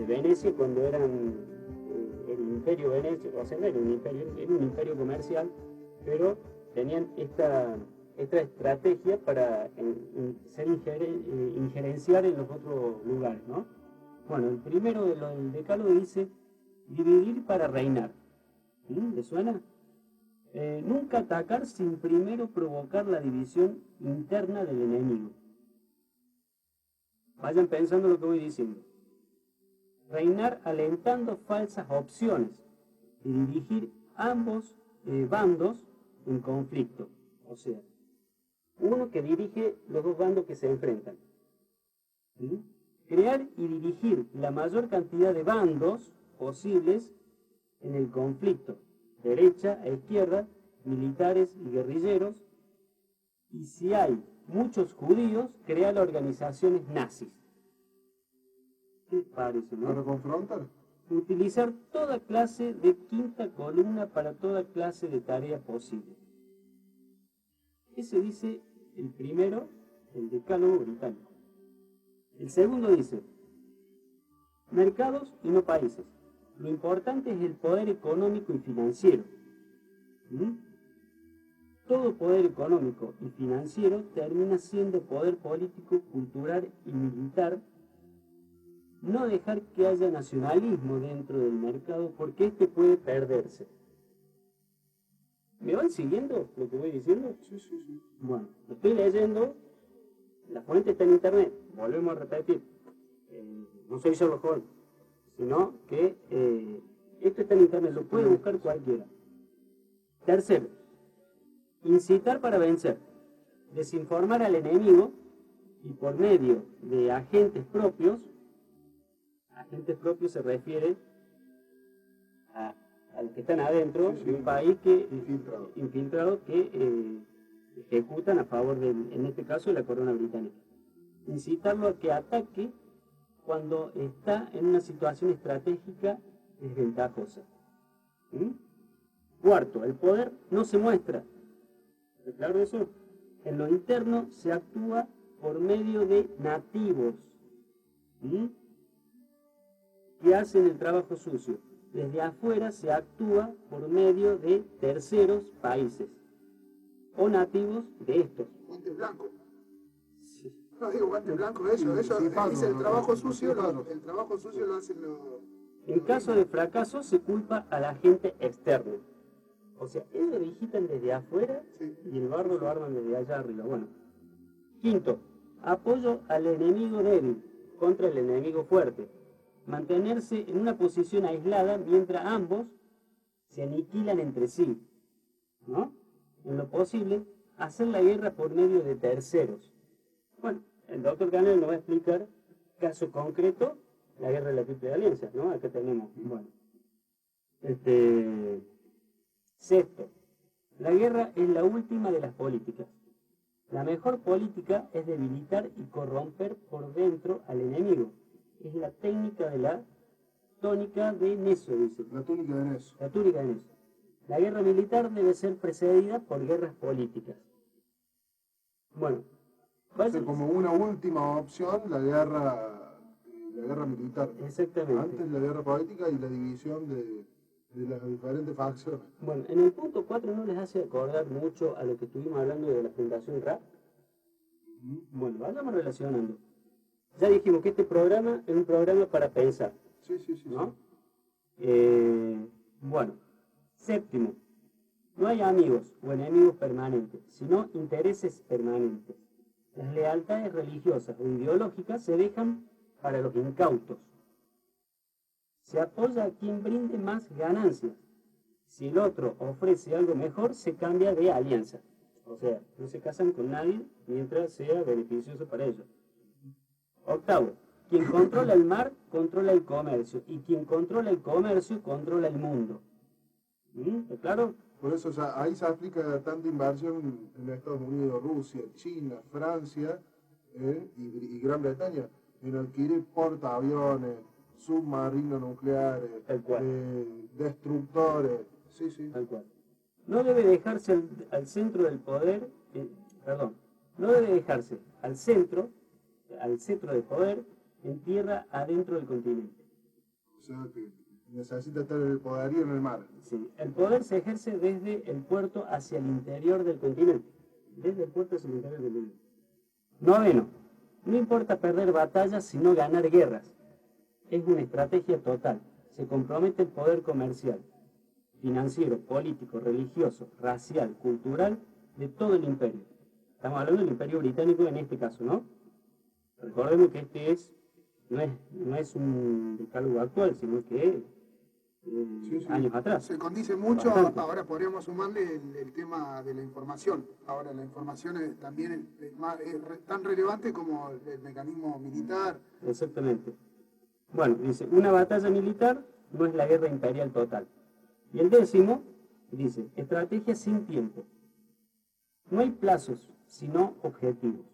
Venecia, cuando eran el imperio Venecia, o sea, no era un imperio comercial, pero tenían esta estrategia para injerenciar en los otros lugares, ¿no? Bueno, el primero del decálogo dice: dividir para reinar. ¿Le suena? Nunca atacar sin primero provocar la división interna del enemigo. Vayan pensando lo que voy diciendo. Reinar alentando falsas opciones y dirigir ambos bandos en conflicto. O sea, uno que dirige los dos bandos que se enfrentan. Crear y dirigir la mayor cantidad de bandos posibles en el conflicto, derecha e izquierda, militares y guerrilleros, y si hay muchos judíos, crear organizaciones nazis. ¿Qué parece, no? ¿Para confrontar? Utilizar toda clase de quinta columna para toda clase de tarea posible. Ese dice el primero, el decálogo británico. El segundo dice, mercados y no países. Lo importante es el poder económico y financiero. Todo poder económico y financiero termina siendo poder político, cultural y militar. No dejar que haya nacionalismo dentro del mercado porque este puede perderse. ¿Me van siguiendo lo que voy diciendo? Sí, sí, sí. Bueno, lo estoy leyendo, la fuente está en internet, volvemos a repetir. No soy Sherlock Holmes, sino que esto está en internet, lo puede buscar cualquiera. Tercero, incitar para vencer, desinformar al enemigo y por medio de agentes propios se refiere a los que están adentro de un país que infiltrado que ejecutan a favor en este caso, de la corona británica. Incitarlo a que ataque cuando está en una situación estratégica desventajosa. Cuarto, el poder no se muestra. ¿Claro eso? En lo interno se actúa por medio de nativos que hacen el trabajo sucio. Desde afuera se actúa por medio de terceros países o nativos de estos. Guante blanco. Sí. No digo guante blanco, eso dice el trabajo sucio, el trabajo sucio lo hacen los... En caso de fracaso se culpa al agente externo. O sea, ellos digitan desde afuera y el barro lo arman desde allá arriba. Bueno. Quinto, apoyo al enemigo débil contra el enemigo fuerte. Mantenerse en una posición aislada mientras ambos se aniquilan entre sí, ¿no? En lo posible, hacer la guerra por medio de terceros. Bueno, el doctor Canel nos va a explicar caso concreto, la guerra de la Triple Alianza, ¿no? Acá tenemos, bueno. Sexto, la guerra es la última de las políticas. La mejor política es debilitar y corromper por dentro al enemigo. Es la técnica de la tónica de Neso, dice. La túnica de Neso. La túnica de Neso. La guerra militar debe ser precedida por guerras políticas. Bueno, como una última opción, la guerra militar. Exactamente. Antes la guerra política y la división de las diferentes facciones. Bueno, en el punto 4 no les hace acordar mucho a lo que estuvimos hablando de la Fundación RAP. Bueno, vayamos relacionando. Ya dijimos que este programa es un programa para pensar. Sí, sí, sí. ¿No? Bueno, séptimo, no hay amigos o enemigos permanentes, sino intereses permanentes. Las lealtades religiosas o ideológicas se dejan para los incautos. Se apoya a quien brinde más ganancias. Si el otro ofrece algo mejor, se cambia de alianza. O sea, no se casan con nadie mientras sea beneficioso para ellos. Octavo, quien controla el mar, controla el comercio. Y quien controla el comercio, controla el mundo. ¿Está claro? Por eso ahí se aplica tanta inversión en Estados Unidos, Rusia, China, Francia y Gran Bretaña en adquirir portaaviones, submarinos nucleares, destructores. Sí, sí. Tal cual. No debe dejarse al centro del poder, no debe dejarse al centro de poder en tierra adentro del continente. O sea que necesita estar el poderío en el mar. Sí, el poder se ejerce desde el puerto hacia el interior del continente. Desde el puerto hacia el interior del continente. Noveno, no importa perder batallas sino ganar guerras. Es una estrategia total. Se compromete el poder comercial, financiero, político, religioso, racial, cultural de todo el imperio. Estamos hablando del imperio británico en este caso, ¿no? Recordemos que no es un decálogo actual, sino que años atrás. Se condice mucho. Bastante. Ahora podríamos sumarle el tema de la información. Ahora la información también es tan relevante como el mecanismo militar. Exactamente. Bueno, dice, una batalla militar no es la guerra imperial total. Y el décimo dice, estrategia sin tiempo. No hay plazos, sino objetivos.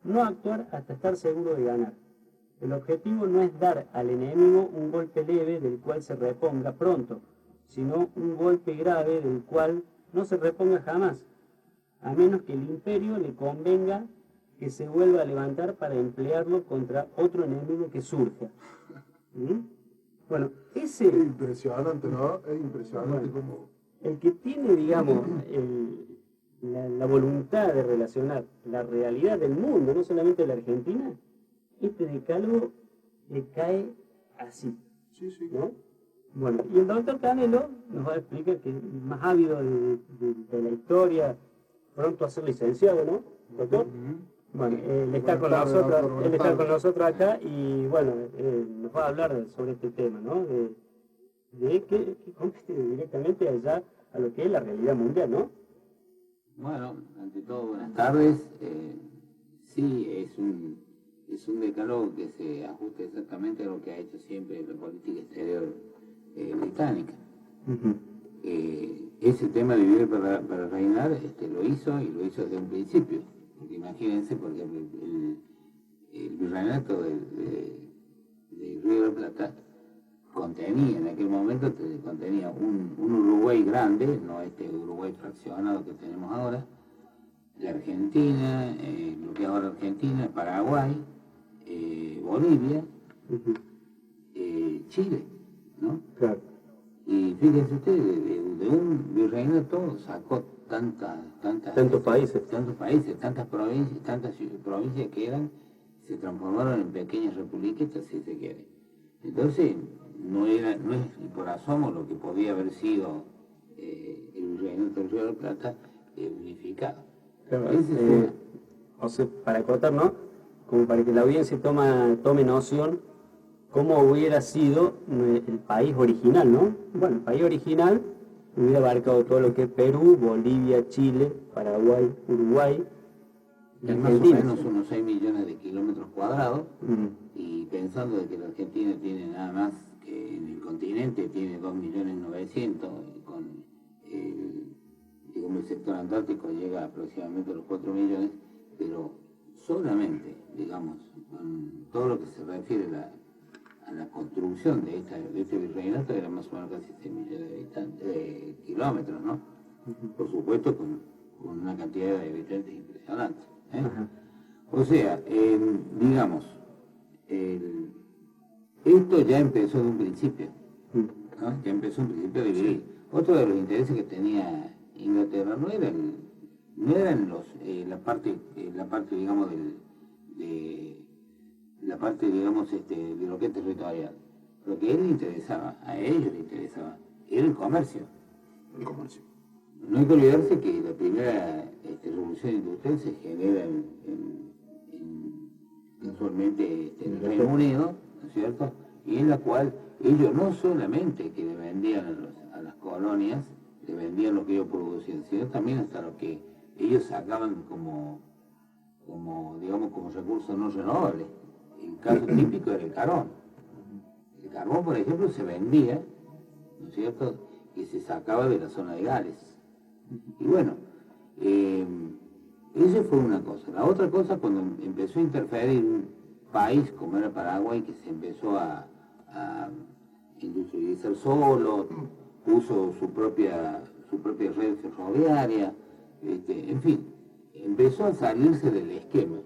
No actuar hasta estar seguro de ganar. El objetivo no es dar al enemigo un golpe leve del cual se reponga pronto, sino un golpe grave del cual no se reponga jamás. a menos que el imperio le convenga que se vuelva a levantar para emplearlo contra otro enemigo que surja. ¿Mm? Bueno, Es impresionante, ¿no? Es impresionante cómo... el que tiene, digamos, la voluntad de relacionar la realidad del mundo, no solamente de la Argentina, este decálogo le cae así, Sí, sí. ¿no? Bueno, y el doctor Canelo nos va a explicar que es más ávido de la historia, pronto a ser licenciado, ¿no, doctor? Bueno, él está con nosotros, él está con nosotros acá y bueno, nos va a hablar sobre este tema, ¿no? De que compete directamente allá a lo que es la realidad mundial, ¿no? Bueno, ante todo, buenas tardes. Sí, es un decálogo que se ajusta exactamente a lo que ha hecho siempre la política exterior británica. Ese de vivir para reinar lo hizo y lo hizo desde un principio. Porque imagínense, por ejemplo, el virreinato del Río de la Plata contenía, en aquel momento contenía un Uruguay grande, no este Uruguay fraccionado que tenemos ahora, la Argentina, lo que es ahora Argentina, Paraguay, Bolivia, Chile, ¿no? Claro. Y fíjense ustedes, de un virreinato sacó tantos países, tantas provincias que eran, se transformaron en pequeñas republiquitas, si se quiere. Entonces, no es por asomo lo que podía haber sido el virreinato del Río de la Plata unificado. Claro, o sea, para acotar, ¿no? Como para que la audiencia tome noción cómo hubiera sido el país original, ¿no? Bueno, el país original hubiera abarcado todo lo que es Perú, Bolivia, Chile, Paraguay, Uruguay y Más o Argentina. menos unos 6 millones de kilómetros cuadrados, y pensando de que la Argentina tiene nada más que en el continente, tiene 2.900.000, con digamos, el sector antártico llega aproximadamente a los 4 millones, pero solamente, digamos, con todo lo que se refiere a la construcción de este virreinato era más o menos casi 6 millones de kilómetros, ¿no? Por supuesto con una cantidad de habitantes impresionante. O sea, digamos, esto ya empezó de un principio, ¿no? Ya empezó un principio de dividir. Otro de los intereses que tenía Inglaterra no eran la parte digamos de lo que es territorial. Lo que a ellos les interesaba, era el comercio. No hay que olvidarse que la primera revolución industrial se genera casualmente en el Reino Unido, ¿no es cierto? Y en la cual ellos no solamente que le vendían a las colonias, le vendían lo que ellos producían, sino también hasta lo que ellos sacaban como recursos no renovables. El caso típico era el carbón. El carbón, por ejemplo, se vendía, ¿no es cierto?, y se sacaba de la zona de Gales. Y bueno, eso fue una cosa. La otra cosa, cuando empezó a interferir un país como era Paraguay, que se empezó a industrializar solo, puso su propia red ferroviaria, en fin, empezó a salirse del esquema.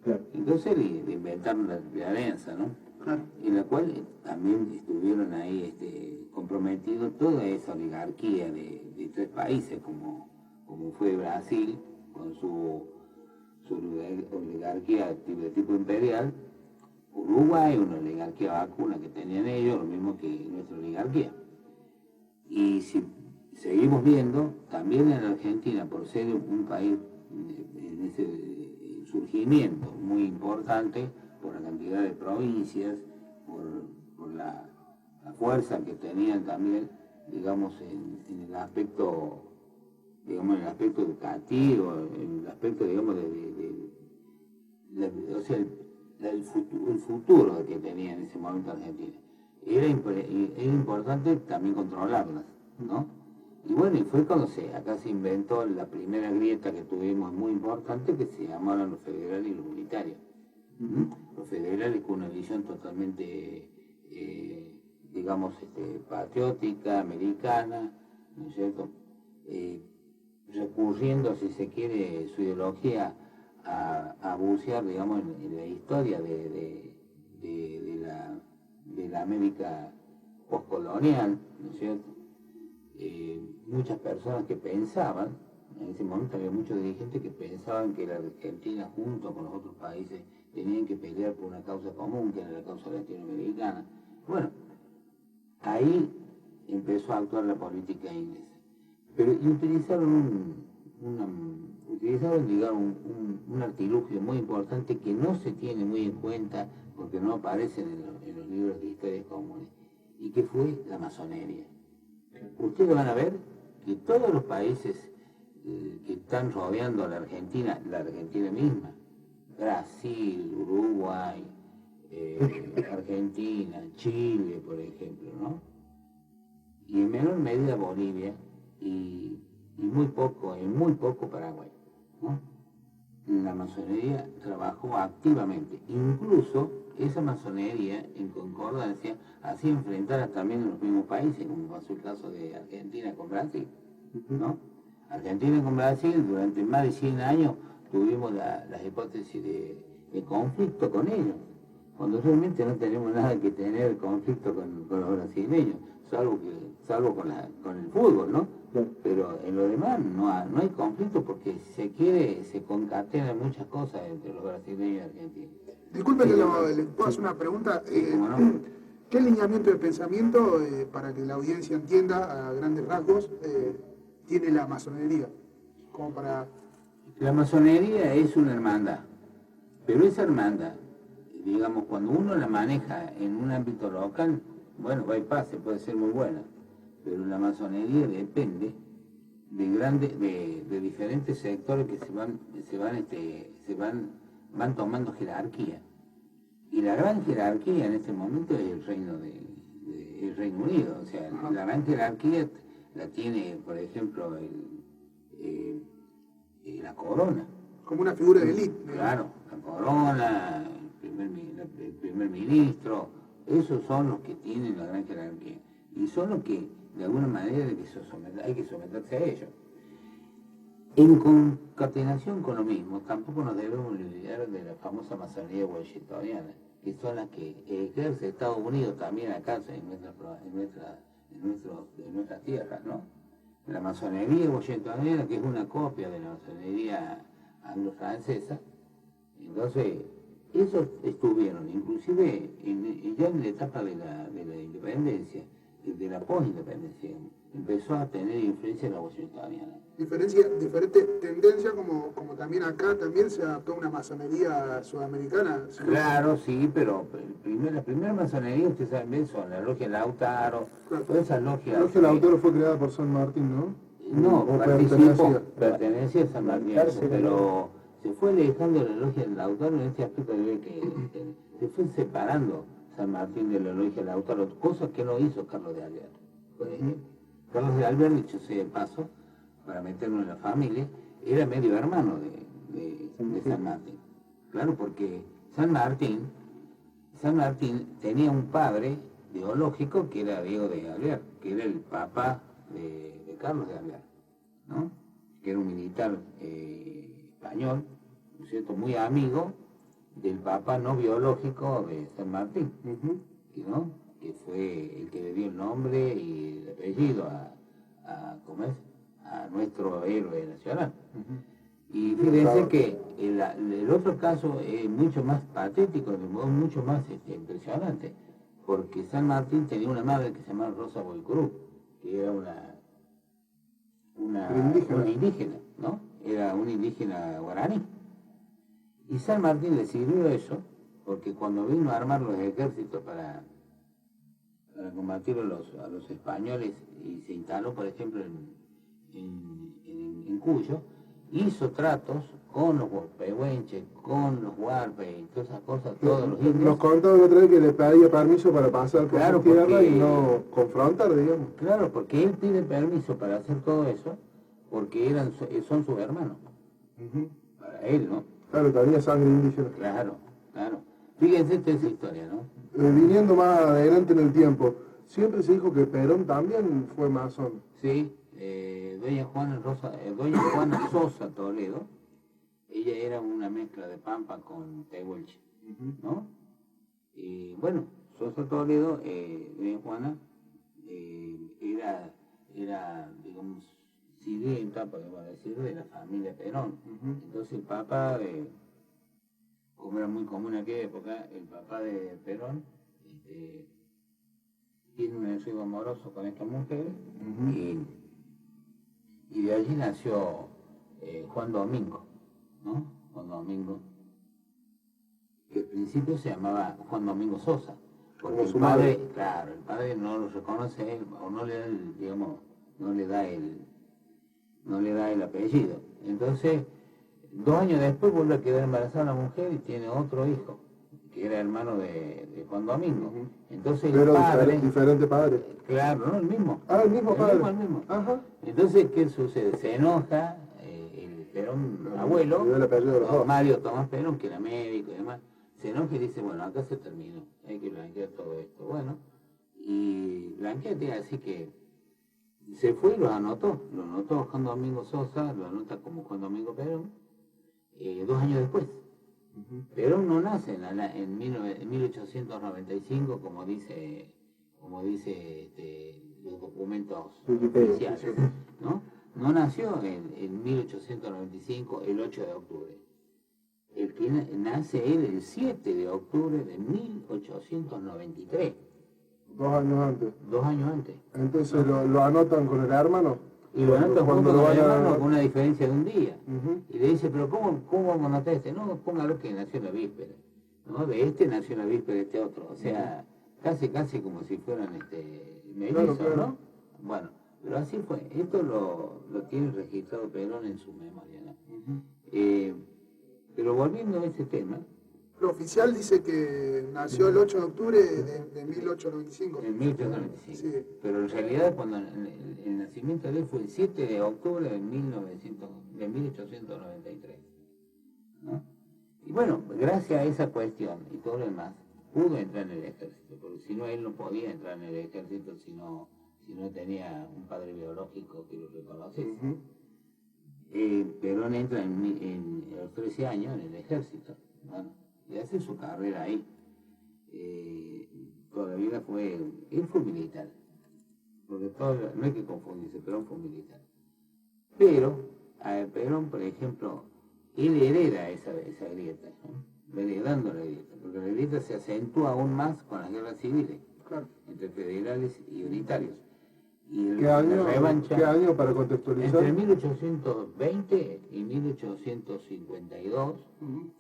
Claro. Entonces le inventaron la alianza, ¿no? Claro. En la cual también estuvieron ahí comprometidos toda esa oligarquía de 3 países, como fue Brasil, con su oligarquía de tipo imperial, Uruguay, una oligarquía vacuna que tenían ellos, lo mismo que nuestra oligarquía. Y si seguimos viendo, también en Argentina, por ser un país en ese surgimiento muy importante, por la cantidad de provincias, por la fuerza que tenían también, digamos, en el aspecto, digamos, en el aspecto educativo, en el aspecto, digamos, o sea, el futuro que tenía en ese momento Argentina. Era importante también controlarlas, ¿no? Y bueno, y fue cuando acá se inventó la primera grieta que tuvimos muy importante, que se llamaban los federales y los unitarios. Los federales con una visión totalmente, digamos, patriótica, americana, ¿no es cierto? recurriendo, si se quiere, su ideología a bucear, digamos, en la historia de la América postcolonial, ¿no es cierto? Muchas personas que pensaban, en ese momento había muchos dirigentes que pensaban que la Argentina junto con los otros países tenían que pelear por una causa común, que era la causa latinoamericana. Bueno, ahí empezó a actuar la política inglesa. Pero utilizaron digamos, un artilugio muy importante que no se tiene muy en cuenta porque no aparece en los libros de historias comunes, y que fue la masonería. Ustedes van a ver que todos los países que están rodeando a la Argentina misma, Brasil, Uruguay, Argentina, Chile, por ejemplo, ¿no? Y en menor medida Bolivia y en muy poco Paraguay, ¿no? La masonería trabajó activamente, incluso esa masonería en concordancia hacía enfrentar también a los mismos países, como pasó el caso de Argentina con Brasil, ¿no? Argentina con Brasil durante más de 100 años tuvimos las hipótesis de conflicto con ellos, cuando realmente no tenemos nada que tener conflicto con los brasileños, salvo con el fútbol, ¿no? Pero en lo demás no hay conflicto porque se concatenan muchas cosas entre los brasileños y argentinos. Disculpe que le puedo hacer una pregunta. ¿Qué lineamiento de pensamiento, para que la audiencia entienda a grandes rasgos, tiene la masonería? Como para... La masonería es una hermandad, pero esa hermandad, digamos, cuando uno la maneja en un ámbito local, bueno, va y pase, puede ser muy buena, pero la masonería depende de diferentes sectores que van tomando jerarquía. Y la gran jerarquía en este momento es el Reino Unido. O sea, la gran jerarquía la tiene, por ejemplo, la corona. Como una figura de élite. Claro, la corona, el primer ministro, esos son los que tienen la gran jerarquía. Y son los que, de alguna manera, hay que someterse a ellos. En concatenación con lo mismo, tampoco nos debemos olvidar de la famosa masonería washingtoniana, que son las que ejerce Estados Unidos también acá en nuestras tierras, ¿no? La masonería washingtoniana, que es una copia de la masonería anglo-francesa. Entonces, esos estuvieron, inclusive ya en la etapa de la independencia, de la post-independencia, empezó a tener influencia en la washingtoniana. Diferentes tendencias, como también acá también se adaptó una masonería sudamericana. Claro, sí, pero la primera masonería, ustedes saben bien, son la logia Lautaro, claro. Todas esas logias. La logia Lautaro fue creada por San Martín, ¿no? No, pertenecía a San Martín, pero se fue alejando la logia Lautaro en este aspecto de que se fue separando San Martín de la logia Lautaro, cosas que no hizo Carlos de Alvear, por ejemplo. Carlos de Alvear, dicho sea de paso, para meternos en la familia, era medio hermano de San Martín. Claro, porque San Martín tenía un padre biológico que era Diego de Alvear, que era el papá de Carlos de Alvear, ¿no? Que era un militar español, ¿no es cierto?, muy amigo del papá no biológico de San Martín, ¿no? Que fue el que le dio el nombre y el apellido a nuestro héroe nacional. Y fíjense que el otro caso es mucho más patético, de modo mucho más impresionante, porque San Martín tenía una madre que se llamaba Rosa Boicurú, que era una indígena, ¿no? Era una indígena guaraní. Y San Martín le sirvió eso, porque cuando vino a armar los ejércitos para combatir a los españoles y se instaló, por ejemplo, en Cuyo, hizo tratos con los pehuenches, con los huarpes y todas esas cosas, todos los indios. Nos contaba la otra vez que le pedía permiso para pasar por su tierra y no confrontar, digamos. Claro, porque él pide permiso para hacer todo eso, porque son sus hermanos. Para él, ¿no? Claro, tenía sangre indígena. Claro. Fíjense esta historia, ¿no? Viniendo más adelante en el tiempo, siempre se dijo que Perón también fue masón. Sí, Doña Juana Sosa Toledo, ella era una mezcla de Pampa con Tehuelche, ¿no? Y bueno, Sosa Toledo, doña Juana, era, digamos, sirvienta, podemos decir, de la familia Perón. Entonces el papá, como era muy común en aquella época, el papá de Perón tiene un enredo amoroso con esta mujer y de allí nació Juan Domingo, ¿no? Juan Domingo, que al principio se llamaba Juan Domingo Sosa, porque el padre, claro, el padre no lo reconoce él, o no le da el, digamos, no le da el apellido. Entonces, 2 años después vuelve a quedar embarazada la mujer y tiene otro hijo, que era hermano de Juan Domingo. Entonces pero el padre... diferente padre. Claro, no, el mismo. Ah, el mismo padre. El mismo. Ajá. Entonces, ¿qué sucede? Se enoja el Perón abuelo, Mario Tomás Perón, que era médico y demás, se enoja y dice, bueno, acá se terminó, hay que blanquear todo esto. Bueno, y blanquea te así que se fue y lo anotó Juan Domingo Sosa, lo anota como Juan Domingo Perón, 2 años después. Perón no nace en 1895, como dice los documentos oficiales, ¿no? No nació en 1895, el 8 de octubre. El que nace él el 7 de octubre de 1893. 2 años antes. 2 años antes. Entonces lo anotan con el hermano. Y lo anotan junto con el hermano con una diferencia de un día. Y le dice, pero ¿cómo vamos a anotar este? No, póngalo que nació en la víspera. ¿No? De este nació en la víspera este otro. O sea, casi como si fueran mellizos, claro. ¿No? Bueno, pero así fue. Esto lo tiene registrado Perón en su memoria, ¿no? Pero volviendo a ese tema... Lo oficial dice que nació el 8 de octubre de 1895. En 1895. Sí. Pero en realidad cuando el nacimiento de él fue el 7 de octubre de 1893. ¿No? Y bueno, gracias a esa cuestión y todo lo demás, pudo entrar en el ejército, porque si no, él no podía entrar en el ejército si no tenía un padre biológico que lo reconociese. Perón entra a los 13 años en el ejército, bueno, y hace su carrera ahí. Toda la vida él fue militar, porque no hay que confundirse, Perón fue militar. Pero, Perón, por ejemplo, él hereda esa grieta, ¿no? Heredando la grieta, porque la grieta se acentúa aún más con las guerras civiles, claro, entre federales y unitarios. Y ¿Qué año para contextualizar? Entre 1820 y 1852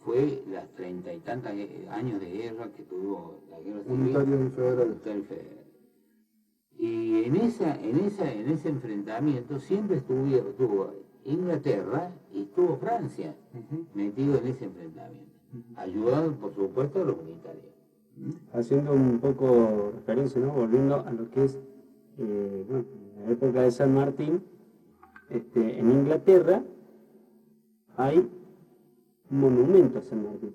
fue las 30 y tantos años de guerra que tuvo la guerra civil. Unitario y federal. Y en ese enfrentamiento siempre estuvo Inglaterra y estuvo Francia metido en ese enfrentamiento, ayudando por supuesto a los unitarios. Haciendo un poco referencia, ¿no? Volviendo a lo que es en la época de San Martín, en Inglaterra hay un monumento a San Martín.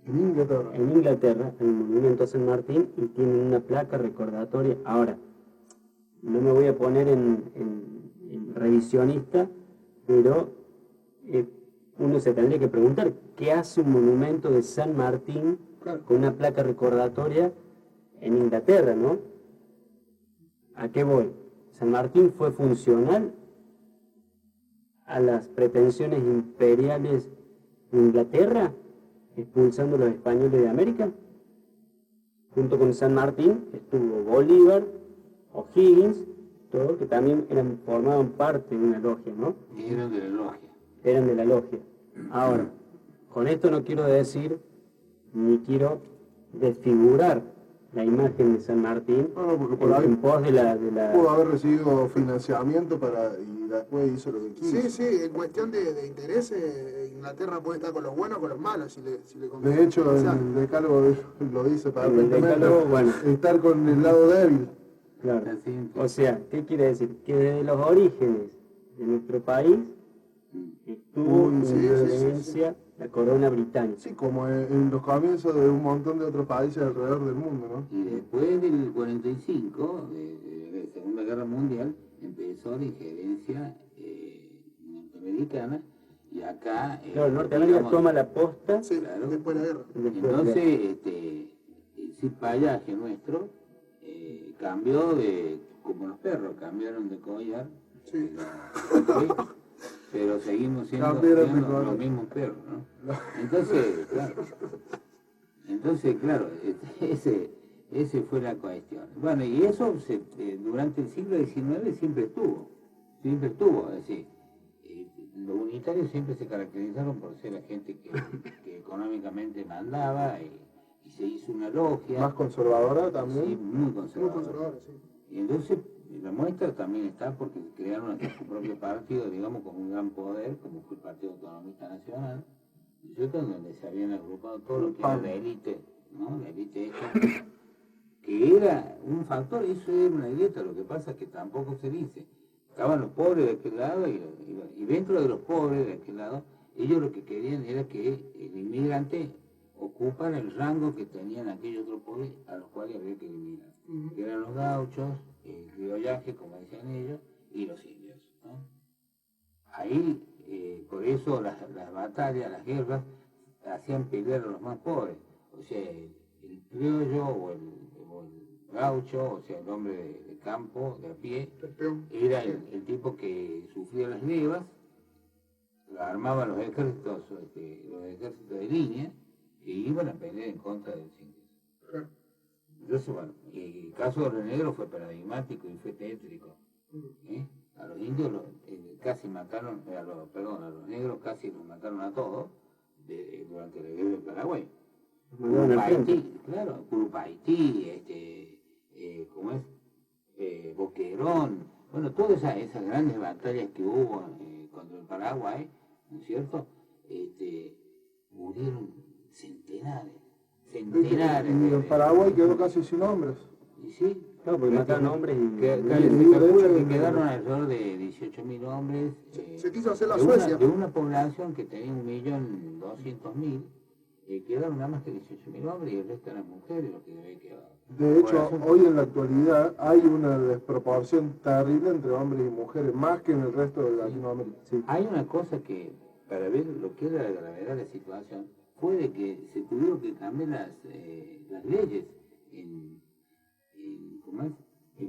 En Inglaterra hay un monumento a San Martín y tienen una placa recordatoria. Ahora, no me voy a poner en revisionista, pero uno se tendría que preguntar qué hace un monumento de San Martín con una placa recordatoria en Inglaterra, ¿no? ¿A qué voy? San Martín fue funcional a las pretensiones imperiales de Inglaterra, expulsando a los españoles de América. Junto con San Martín estuvo Bolívar, O'Higgins, todos que también formaban parte de una logia, ¿no? Eran de la logia. Eran de la logia. Ahora, con esto no quiero decir, ni quiero desfigurar la imagen de San Martín, porque por ahí en pos de la... Pudo haber recibido financiamiento y después hizo lo que quiso. Sí, en cuestión de interés, Inglaterra puede estar con los buenos o con los malos, si le conviene. De hecho, el decálogo lo dice perfectamente, bueno, estar con el lado débil. Claro. O sea, ¿qué quiere decir? Que desde los orígenes de nuestro país estuvo en influencia la corona británica. Sí, como en los comienzos de un montón de otros países alrededor del mundo, ¿no? Y después del 45, de la Segunda Guerra Mundial, empezó la injerencia norteamericana y acá... Claro, Norteamérica toma la posta. Sí, Claro. después de la guerra. Entonces, el cipallaje nuestro cambió como los perros, cambiaron de collar, Sí. ¿sí? Pero seguimos siendo los mismos perros, ¿no? Entonces, claro, ese fue la cuestión. Bueno, y eso durante el siglo XIX siempre estuvo, es decir, los unitarios siempre se caracterizaron por ser la gente que económicamente mandaba y se hizo una logia. Más conservadora también. Sí, muy Muy conservadora. conservadora, sí. Y entonces la muestra también está porque crearon hasta su propio partido, digamos, con un gran poder, como fue el Partido Autonomista Nacional, ¿cierto? Donde se habían agrupado todo lo que era la élite, ¿no? La élite esta, que era un factor, eso era una grieta, lo que pasa es que tampoco se dice. Estaban los pobres de aquel lado y dentro de los pobres de aquel lado, ellos lo que querían era que el inmigrante ocupara el rango que tenían aquellos otros pobres a los cuales había que eliminar, que eran los gauchos, el criollaje, como decían ellos, y los indios, ¿no? Ahí, por eso las batallas, las guerras, hacían pelear a los más pobres. O sea, el criollo o el gaucho, o sea, el hombre de campo, de a pie, era el tipo que sufría las levas, armaba los ejércitos de línea, que iban a pelear en contra de los indios. Entonces, bueno, el caso de los negros fue paradigmático y fue tétrico. A los indios casi mataron, a los negros casi los mataron a todos durante la guerra del Paraguay. Curupaytí, ¿cómo es? Boquerón, bueno, todas esas grandes batallas que hubo contra el Paraguay, ¿no es cierto? Murieron centenares. Y en Paraguay quedó casi sin hombres. Y sí, Claro, porque mataron hombres y... se calcula que quedaron alrededor de 18.000 hombres. Se quiso hacer la Suecia. De una población que tenía 1.200.000, quedaron nada más que 18.000 hombres y el resto eran mujeres los que deben quedar. De hecho, hoy en la actualidad hay una desproporción terrible entre hombres y mujeres, más que en el resto de Latinoamérica. Sí. Hay una cosa que, para ver lo que era la gravedad de la situación, fue de que se tuvieron que cambiar las leyes en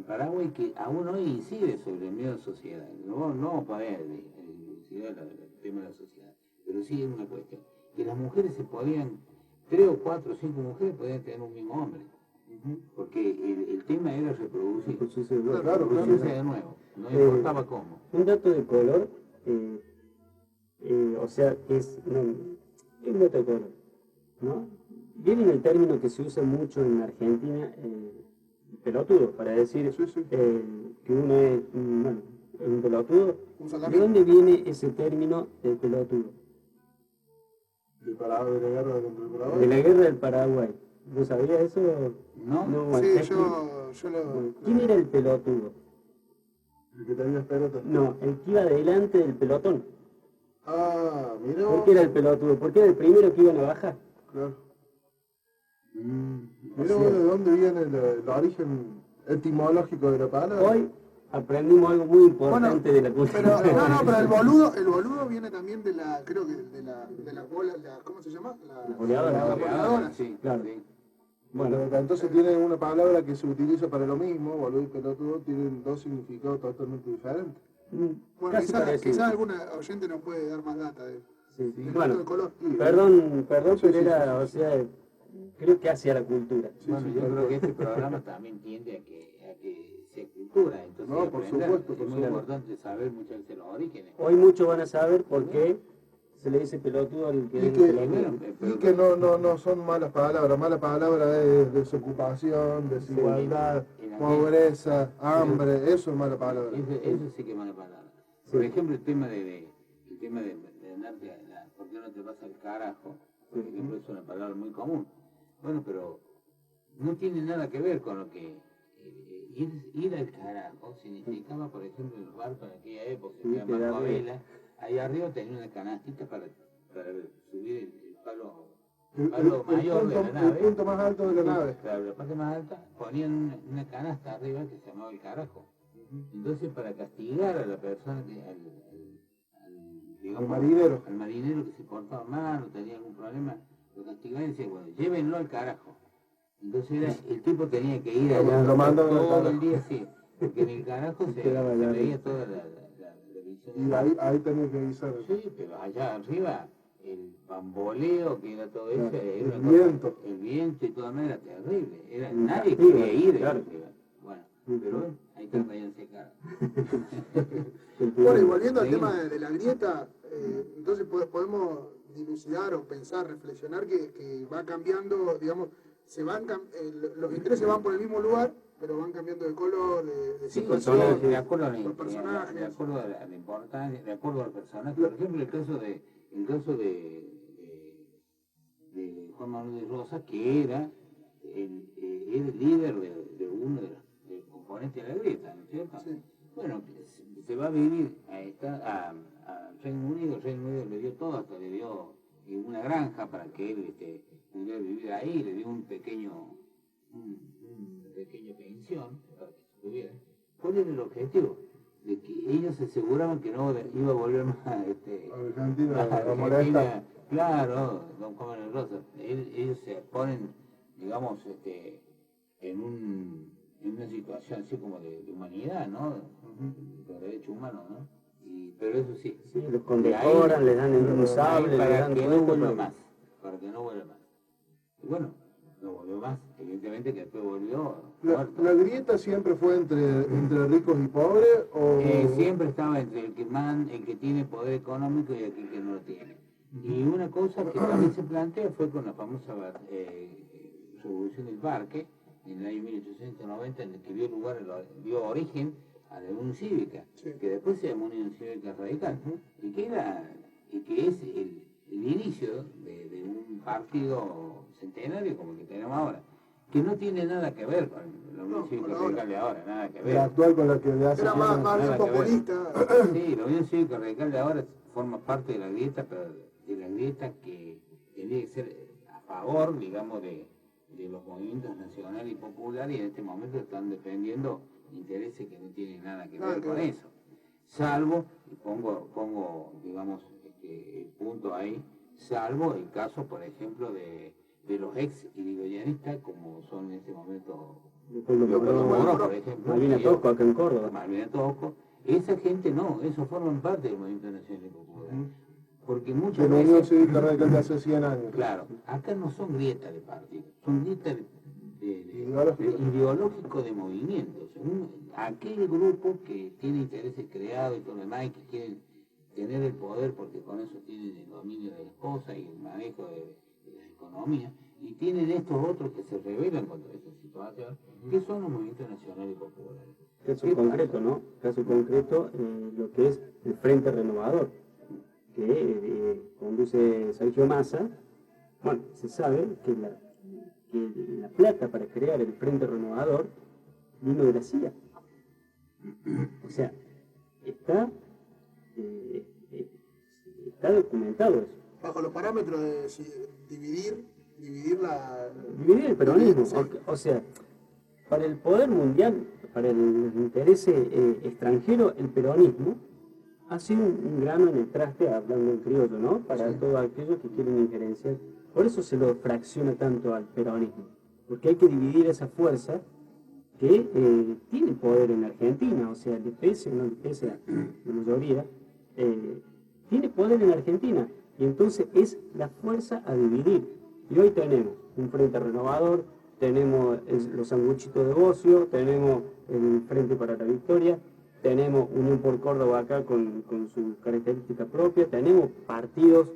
Paraguay, que aún hoy incide sobre el medio de sociedad. No para incidir el tema de la sociedad, pero sí es una cuestión. Que las mujeres se podían, 3 o 4 o 5 mujeres podían tener un mismo hombre. Porque el tema era reproducirse de nuevo, no importaba cómo. Un dato de color, o sea, es un dato de color, ¿no? Viene el término que se usa mucho en Argentina, pelotudo, para decir que uno es un pelotudo. ¿De dónde viene ese término de pelotudo? De la guerra contra el Paraguay. De la guerra del Paraguay. ¿No sabías eso? No. Sí, yo lo... ¿Quién era el pelotudo? El que tenía pelotas. No, el que iba delante del pelotón. Ah, mira. ¿Por qué era el pelotudo? ¿Por qué era el primero que iban a bajar? Claro. Mira de dónde viene el origen etimológico de la palabra. Hoy aprendimos algo muy importante de la cultura. Pero el boludo viene también de la, creo que de la bola, ¿cómo se llama? La Boleadora. Sí, claro. Sí. Bueno, entonces tiene una palabra que se utiliza para lo mismo, boludo y pelotudo, tienen dos significados totalmente diferentes. Bueno, quizás alguna oyente nos puede dar más data de Bueno, de color. perdón, pero era, o sea, creo que hacia la cultura. Bueno, yo creo que este programa también tiende a que sea cultura, entonces No, por supuesto, es muy importante saber muchas veces los orígenes. Hoy muchos van a saber por qué se le dice pelotudo al que es pelotudo. Y que no son malas palabras. Mala palabra es desocupación, desigualdad, pobreza, hambre, eso es mala palabra. Eso sí que es mala palabra. Por ejemplo, el tema de andarte ¿por qué no te vas al carajo? Por ejemplo, es una palabra muy común. Bueno, pero no tiene nada que ver con lo que ir al carajo significaba, por ejemplo, en los barcos en aquella época, que era barco a vela, ahí arriba tenía una canastita para subir el palo mayor de la nave. El punto más alto de la nave. Claro, la parte más alta, ponían una canasta arriba que se llamaba el carajo. Entonces, para castigar a la persona, digamos, al marinero que se portaba mal o tenía algún problema, lo castigaban y decía, bueno, llévenlo al carajo. Entonces el tipo tenía que ir allá todo el día, sí, porque en el carajo se veía toda la visión. Y ahí tenía que avisar. Sí, pero allá arriba, el bamboleo que era todo eso, era el viento. El viento y toda manera terrible. Nadie quería ir arriba. Bueno, pero hay que vayanse cara. Bueno, y volviendo al tema de la grieta, entonces podemos dilucidar o pensar, reflexionar que va cambiando, digamos, los intereses van por el mismo lugar, pero van cambiando de color, de situación, de acuerdo a la personajes. De acuerdo a la importancia, de acuerdo al personaje. Por ejemplo, el caso de Juan Manuel de Rosas, que era el líder de uno de los componentes de la grieta, ¿no es cierto? Sí. Bueno, se va a vivir a Reino Unido. El Reino Unido le dio todo, hasta le dio una granja para que él pudiera vivir ahí, le dio una pequeña pensión para que estuviera. ¿Cuál era el objetivo? De que ellos se aseguraban que no iba a volver más Argentina, claro, don Juan Manuel Rosas. Ellos se ponen, digamos, en una situación así como de humanidad, ¿no? De derecho humano, ¿no? Pero eso sí. Sí, los condecoran, les dan un sable, para les dan que todo no vuelva más. Para que no vuelva más. Y bueno, no volvió más. Evidentemente que después volvió. ¿La grieta siempre fue entre ricos y pobres? Siempre estaba entre el que tiene poder económico y aquel que no lo tiene. Y una cosa que también se plantea fue con la famosa Revolución del Parque, en el año 1890, en el que dio origen a la Unión Cívica, que después se llamó Unión Cívica Radical, y que es el inicio de un partido centenario como el que tenemos ahora, que no tiene nada que ver con la Unión Cívica Radical de ahora, nada que ver. La actual con la que le hace... Era más bien populista. Sí, la Unión Cívica Radical de ahora forma parte de la grieta, pero de la grieta que tiene que ser a favor, digamos, de los movimientos nacionales y populares, y en este momento están defendiendo intereses que no tienen nada que ver con eso. Salvo, y pongo digamos, el punto ahí, salvo el caso, por ejemplo, de los ex irigoyenistas, como son en este momento Moro, por ejemplo. Malvina Tosco, acá en Córdoba. Malvina Tosco. Esa gente no, eso forman parte del movimiento nacional y popular. Porque muchas veces... De la Unión Cívica Radical de hace 100 años. Claro, acá no son grietas de partido, son grietas ideológico de movimientos. Aquel grupo que tiene intereses creados y todo lo demás, y que quieren tener el poder porque con eso tienen el dominio de las cosas y el manejo de la economía, y tienen estos otros que se rebelan contra esa situación, que son los movimientos nacionales y populares. Caso concreto, ¿no? Caso concreto, lo que es el Frente Renovador, que conduce Sergio Massa. Bueno, se sabe que la plata para crear el Frente Renovador vino de la CIA. O sea, está documentado eso. Bajo los parámetros de dividir el peronismo. Sí. O sea, para el poder mundial, para el interés extranjero, el peronismo ha sido un grano en el traste, hablando en criollo, ¿no? Para todos aquellos que quieren injerenciar. Por eso se lo fracciona tanto al peronismo, porque hay que dividir esa fuerza que tiene poder en Argentina, o sea, le pese o no le pese a la mayoría, tiene poder en Argentina, y entonces es la fuerza a dividir. Y hoy tenemos un Frente Renovador, tenemos los sanguchitos de Bocio, tenemos el Frente para la Victoria, tenemos Unión por Córdoba acá con su característica propia, tenemos partidos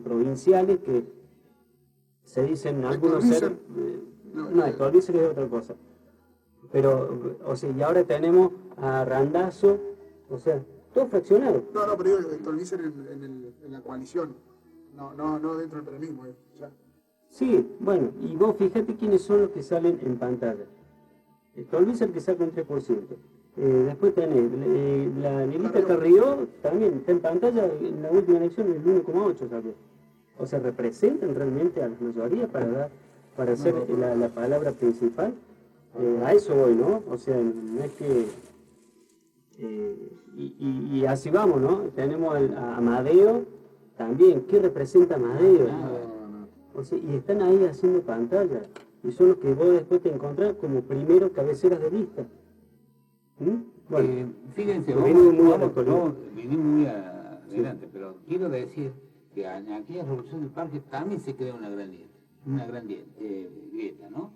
provinciales que se dicen algunos ser... No, Stolbizer es otra cosa. Pero, o sea, y ahora tenemos a Randazzo, o sea, todo fraccionado. No, pero digo Stolbizer en la coalición, no dentro del peronismo. Ya. Sí, bueno, y vos fíjate quiénes son los que salen en pantalla. Stolbizer que saca un 3%. Después tenés la Lilita Carrió, también está en pantalla, en la última elección el 1,8 sacó. O sea, representan realmente a la mayoría para hacer la palabra principal. A eso voy, ¿no? O sea, no es que Y así vamos, ¿no? Tenemos a Amadeo también. ¿Qué representa Amadeo? O sea, y están ahí haciendo pantalla. Y son los que vos después te encontrás como primero cabeceras de lista. Bueno, fíjense, venimos muy adelante, sí. Pero quiero decir que en aquella revolución del parque también se crea una gran grieta, ¿no?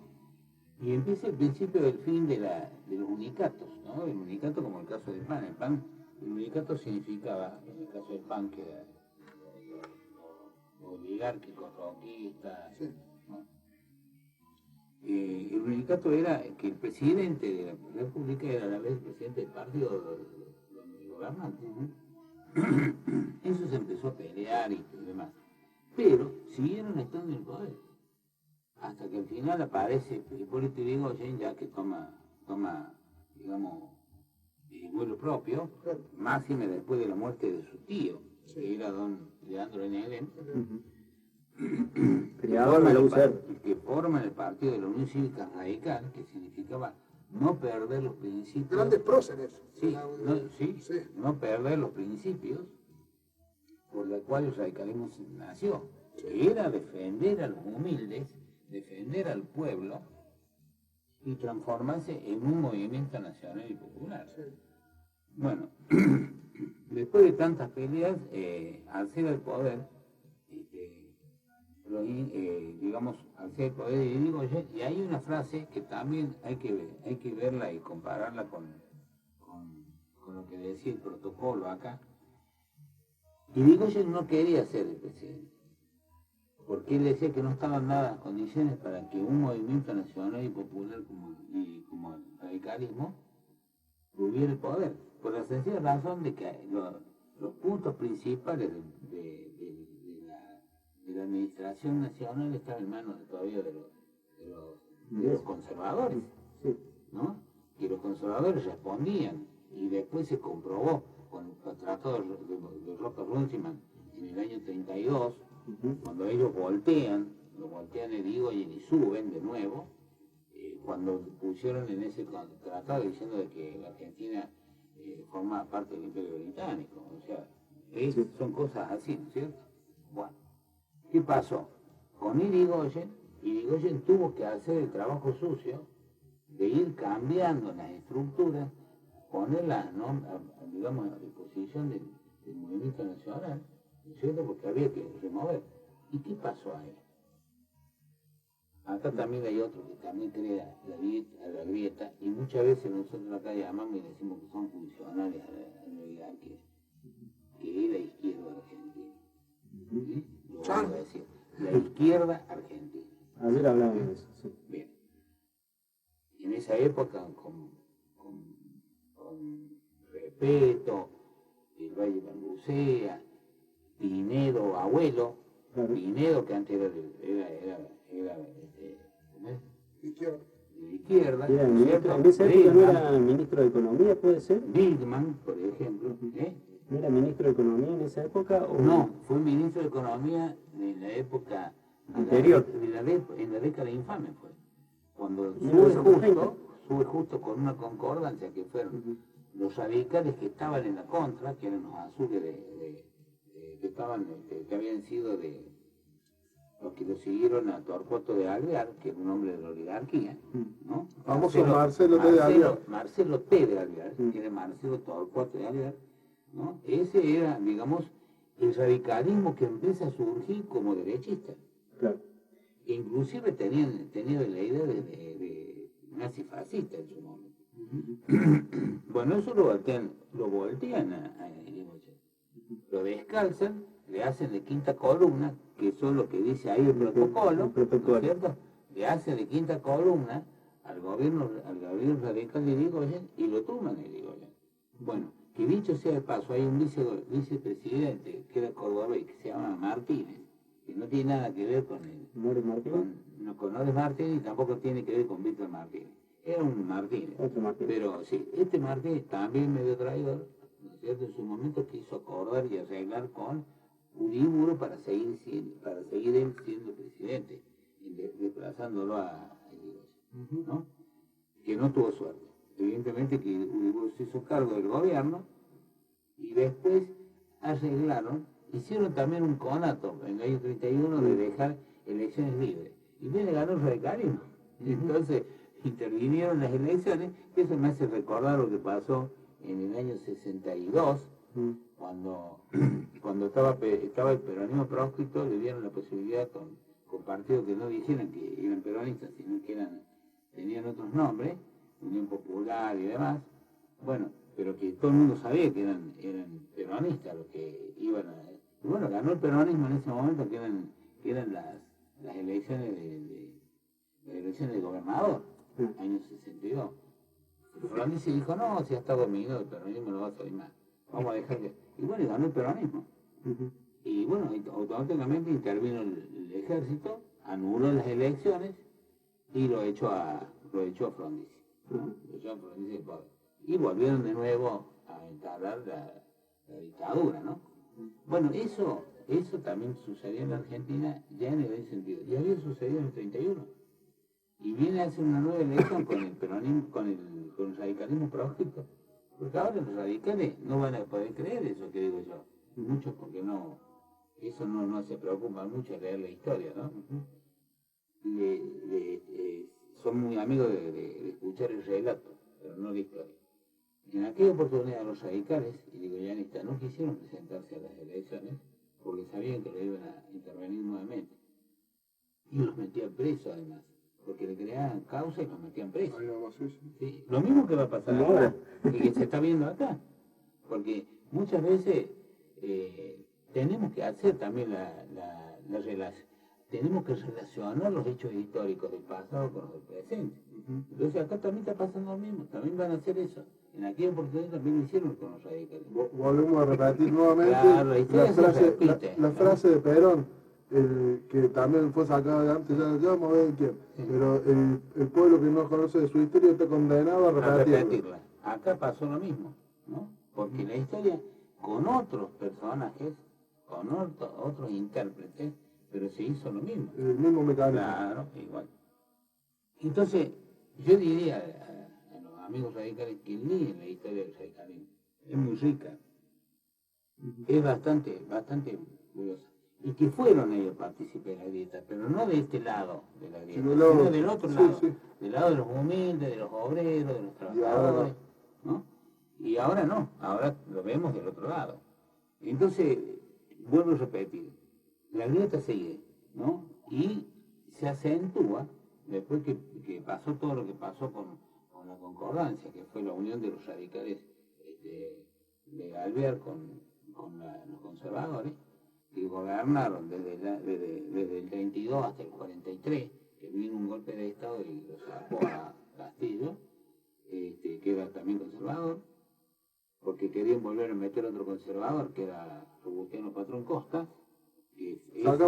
Y empieza el principio del fin de los unicatos, ¿no? El unicato como el caso del PAN. El unicato significaba, en el caso del PAN, que era oligárquico, roquista, sí. ¿No? El unicato era que el presidente de la República era a la vez el presidente del partido donde gobernante, ¿no? Eso se empezó a pelear y demás. Pero siguieron estando en el poder. Hasta que al final aparece Hipólito Yrigoyen, ya que toma digamos, vuelo propio, máxime después de la muerte de su tío, que era don Leandro N. que forma el partido de la Unión Cívica Radical, que significaba no perder los principios. Grandes próceres. No perder los principios por los cuales el radicalismo nació, que era defender a los humildes, defender al pueblo y transformarse en un movimiento nacional y popular. Bueno, después de tantas peleas, al ser el poder, al ser el poder de Yrigoyen, y hay una frase que también hay que verla y compararla con lo que decía el protocolo acá. Yrigoyen no quería ser el presidente, porque él decía que no estaban nada las condiciones para que un movimiento nacional y popular como el radicalismo tuviera el poder, por la sencilla razón de que los puntos principales de la administración nacional estaban en manos todavía de los conservadores, ¿no? Y los conservadores respondían, y después se comprobó con el tratado de Roca-Runciman en el año 32, cuando ellos voltean Yrigoyen y suben de nuevo, cuando pusieron en ese tratado diciendo de que la Argentina forma parte del Imperio Británico. O sea, son cosas así, ¿no es cierto? Bueno, ¿qué pasó? Con Yrigoyen tuvo que hacer el trabajo sucio de ir cambiando las estructuras, ponerlas, digamos, a disposición del movimiento nacional, ¿no es cierto? Porque había que remover. ¿Y qué pasó ahí? Acá también hay otro que también crea la grieta, y muchas veces nosotros acá llamamos y decimos que son funcionales a la oligarquía, que es la izquierda argentina. ¿Sí? Lo voy a decir, la izquierda argentina. Ayer hablábamos de eso, sí. Bien. En esa época, con Respeto, el Valle de Balbucea, Pinedo, abuelo, Pinedo, que antes era de izquierda. En esa época no era ministro de Economía, ¿puede ser? Bigman, por ejemplo. ¿No era ministro de Economía en esa época? ¿O? No, fue ministro de Economía en la época anterior. En la década infame fue. Cuando sube justo con una concordancia que fueron los radicales que estaban en la contra, que eran los azules que habían sido de los que lo siguieron a Torcuato de Alvear, que era un hombre de la oligarquía, ¿no? Marcelo T. de Alvear. Marcelo T. de Alvear, que era Marcelo Torcuato de Alvear, ¿no? Ese era, digamos, el radicalismo que empieza a surgir como derechista. Claro. Inclusive tenían la idea de nazifascista en su momento. Bueno, eso lo voltean a Yrigoyen. Lo descalzan, le hacen de quinta columna, que eso es lo que dice ahí el protocolo, ¿no es cierto? Le hacen de quinta columna al gobierno radical de Yrigoyen y lo toman a Yrigoyen. Bueno, que dicho sea de paso, hay un vicepresidente que era cordobés, que se llama Martínez, que no tiene nada que ver con ¿Nores Martínez? Con Nores Martínez, y tampoco tiene que ver con Víctor Martínez. Era un Martínez. Otro Martínez. Pero sí, este Martínez también medio traidor, ¿no es cierto? En su momento quiso acordar y arreglar con Uriburu para seguir él siendo presidente, desplazándolo a Yrigoyen, ¿no? Que no tuvo suerte. evidentemente que Uriburu se hizo cargo del gobierno y después arreglaron, hicieron también un conato en el año 31 de dejar elecciones libres. Y viene ganó el radicalismo. Entonces intervinieron las elecciones, y eso me hace recordar lo que pasó en el año 62, cuando estaba el peronismo proscrito, le dieron la posibilidad con partidos que no dijeran que eran peronistas, sino que tenían otros nombres, Unión Popular y demás, bueno, pero que todo el mundo sabía que eran peronistas los que iban a... Y bueno, ganó el peronismo en ese momento, que eran las elecciones de gobernador, año 62. Frondizi dijo, no, si ha estado dominado el peronismo no va a salir más, vamos a dejar que... Y bueno, y ganó el peronismo. Y bueno, automáticamente intervino el ejército, anuló las elecciones y lo echó a Frondizi. Lo echó a Frondizi del poder. Y volvieron de nuevo a entablar la dictadura, ¿no? Bueno, eso también sucedió en la Argentina ya en el sentido. Ya había sucedido en el 31. Y viene a hacer una nueva elección con el peronismo, con el radicalismo proscrito. Porque ahora los radicales no van a poder creer eso que digo yo. Muchos porque no se preocupan mucho de leer la historia, ¿no? Son muy amigos de escuchar el relato, pero no la historia. En aquella oportunidad los radicales y los goyanistas no quisieron presentarse a las elecciones porque sabían que lo iban a intervenir nuevamente. Y los metían presos además, porque le creaban causa y los metían presos. Sí, lo mismo que va a pasar ahora, y que se está viendo acá. Porque muchas veces tenemos que hacer también la relación. Tenemos que relacionar los hechos históricos del pasado con los del presente. Entonces acá también está pasando lo mismo, también van a hacer eso. En aquella oportunidad también lo hicieron con los radicales. Volvemos a repetir nuevamente claro, la frase de Perón, que también fue sacada de antes, ya vamos a ver quién. Sí. Pero el pueblo que no conoce de su historia está condenado a repetirla. Acá pasó lo mismo, ¿no? Porque la historia con otros personajes, con otros intérpretes, pero se hizo lo mismo. El mismo mecanismo. Claro, igual. Entonces, yo diría a los amigos radicales que lean la historia del radicalismo. Es muy rica. Es bastante curiosa. Y que fueron ellos partícipes de la grieta, pero no de este lado de la grieta, sino del otro lado. Sí. Del lado de los humildes, de los obreros, de los trabajadores. ¿No? Y ahora no, ahora lo vemos del otro lado. Entonces, vuelvo a repetir, la grieta sigue, ¿no? Y se acentúa después que pasó todo lo que pasó con la concordancia, que fue la unión de los radicales de Alvear con los conservadores, que gobernaron desde el 32 hasta el 43, que vino un golpe de Estado y lo sacó a Castillo, que era también conservador, porque querían volver a meter otro conservador, que era Robustiano Patrón Costa, que es el dueño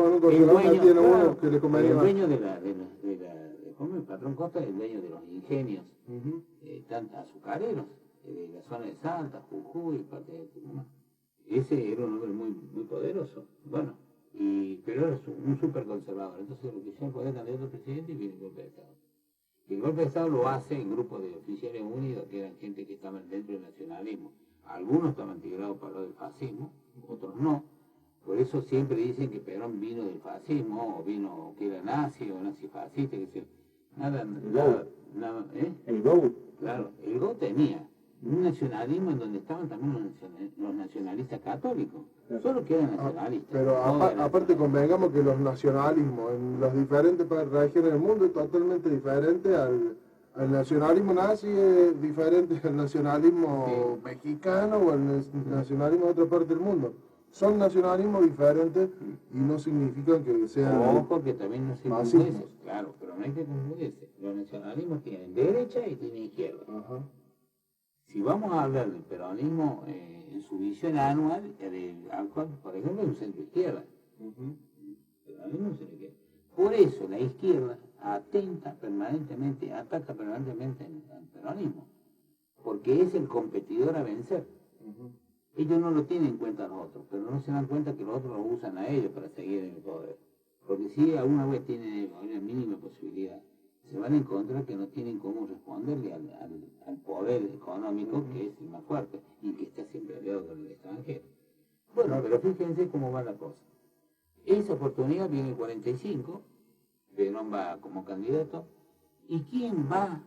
el Patrón Costa es el dueño de los ingenios, tanto azucareros, de la zona de Salta, Jujuy, parte de Tucumán. Ese era un hombre muy, muy poderoso, bueno, pero era un súper conservador. Entonces lo que hicieron fue candidato a presidente y viene el golpe de Estado. Y el golpe de Estado lo hace en grupos de oficiales unidos, que eran gente que estaban dentro del nacionalismo. Algunos estaban integrados para lo del fascismo, otros no. Por eso siempre dicen que Perón vino del fascismo, o vino que era nazi, o nazi-fascista, que sea. Nada, El GO. Claro, el GO tenía un nacionalismo en donde estaban también los nacionalistas católicos, solo que eran nacionalistas. Pero aparte convengamos que los nacionalismos en las diferentes regiones del mundo es totalmente diferente al nacionalismo nazi, es diferente al nacionalismo mexicano o al nacionalismo de otra parte del mundo. Son nacionalismos diferentes y no significan que sean... Ojo que también no se confunde, claro, pero no hay que confundirse. Los nacionalismos tienen derecha y tienen izquierda. Si vamos a hablar del peronismo en su visión anual, actual, por ejemplo, es un centro-izquierda. Peronismo es centro-izquierda. Por eso la izquierda ataca permanentemente al peronismo, porque es el competidor a vencer. Ellos no lo tienen en cuenta los otros, pero no se dan cuenta que los otros lo usan a ellos para seguir en el poder. Porque si alguna vez tienen una mínima posibilidad, se van a encontrar que no tienen cómo responderle al poder económico, que es el más fuerte y que está siempre aliado con el extranjero. Bueno, pero fíjense cómo va la cosa. Esa oportunidad viene el 45, Perón va como candidato, ¿y quién va?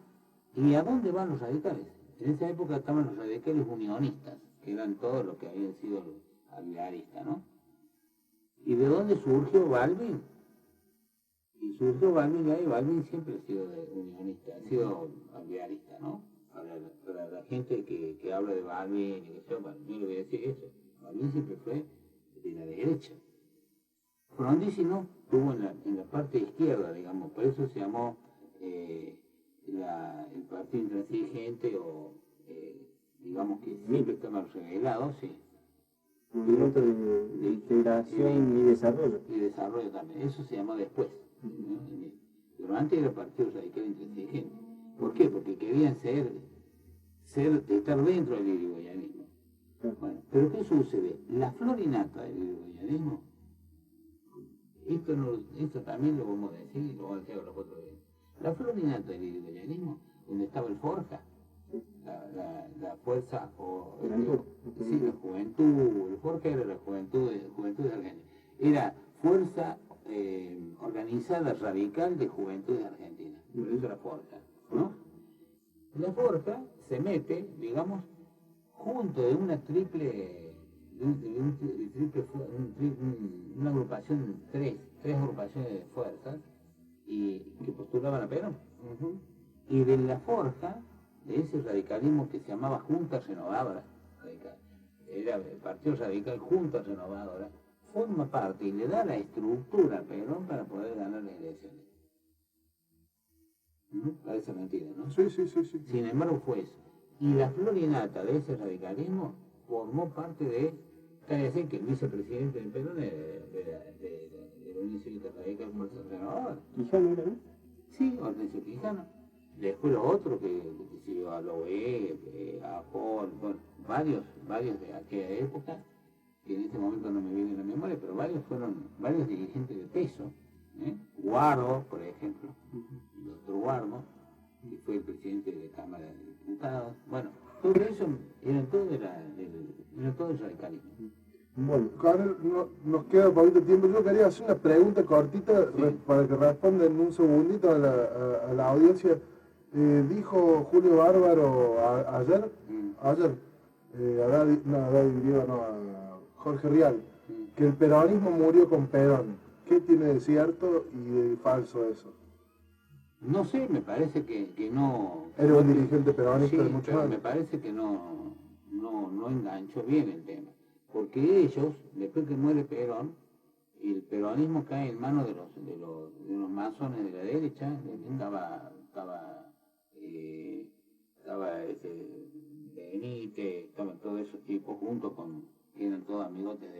¿Y a dónde van los radicales? En esa época estaban los radicales unionistas, que eran todos los que habían sido alvearistas, ¿no? ¿Y de dónde surgió Balbín? Y surgió Balbín, y ahí Balbín siempre ha sido unionista, ha sido alvearista, ¿no? Para la gente que habla de Balbín, y que yo, bueno, no le voy a decir eso. Balbín siempre fue de la derecha. Frondizi no, estuvo en la parte izquierda, digamos, por eso se llamó el Partido Intransigente, o digamos que siempre estaba revelado, sí. Movimiento de integración y desarrollo. Y desarrollo también, eso se llamó después, ¿no? Pero antes era Partido Radical Intransigente. ¿Por qué? Porque querían estar dentro del irigoyenismo. Bueno, pero ¿qué sucede? La flor innata del irigoyenismo, esto también lo vamos a decir y lo vamos a decir ahora otro día. La flor innata del irigoyenismo, donde estaba el Forja, la fuerza, sí, la juventud, el Forja era la juventud de Argentina, era fuerza organizada radical de juventud de Argentina, por eso era Forja, ¿no? La Forja se mete, digamos, junto de una una agrupación, tres agrupaciones de fuerzas y que postulaban a Perón. Y de la forja, de ese radicalismo que se llamaba Junta Renovadora, era el Partido Radical Junta Renovadora, forma parte y le da la estructura a Perón para poder ganar las elecciones. Parece mentira, ¿no? Sí. Sin embargo fue eso. Y la flor innata de ese radicalismo formó parte de, cabe decir que el vicepresidente del Perón era de la Unión Cívica Radical Fuerza Renovadora. ¿Quijano era? Sí, Hortensia Quijano. Después los otros que siguió a Loé, a Paul, bueno, varios de aquella época, que en este momento no me viene en la memoria, pero varios dirigentes de peso. Guardo, por ejemplo, el doctor Guardo, que fue el presidente de la Cámara de Diputados. Bueno, todo eso era todo el radicalismo. Bueno, Carlos, nos queda poquito tiempo. Yo quería hacer una pregunta cortita para que responda en un segundito a la audiencia. Dijo Julio Bárbaro ayer, a Jorge Rial, que el peronismo murió con Perón. ¿Qué tiene de cierto y de falso eso? No sé, me parece que no... Era un dirigente peronista de muchos pero años. me parece que no enganchó bien el tema. Porque ellos, después que muere Perón, el peronismo cae en manos de los masones de la derecha. Estaba Benítez, estaban todos esos tipos juntos que eran todos amigotes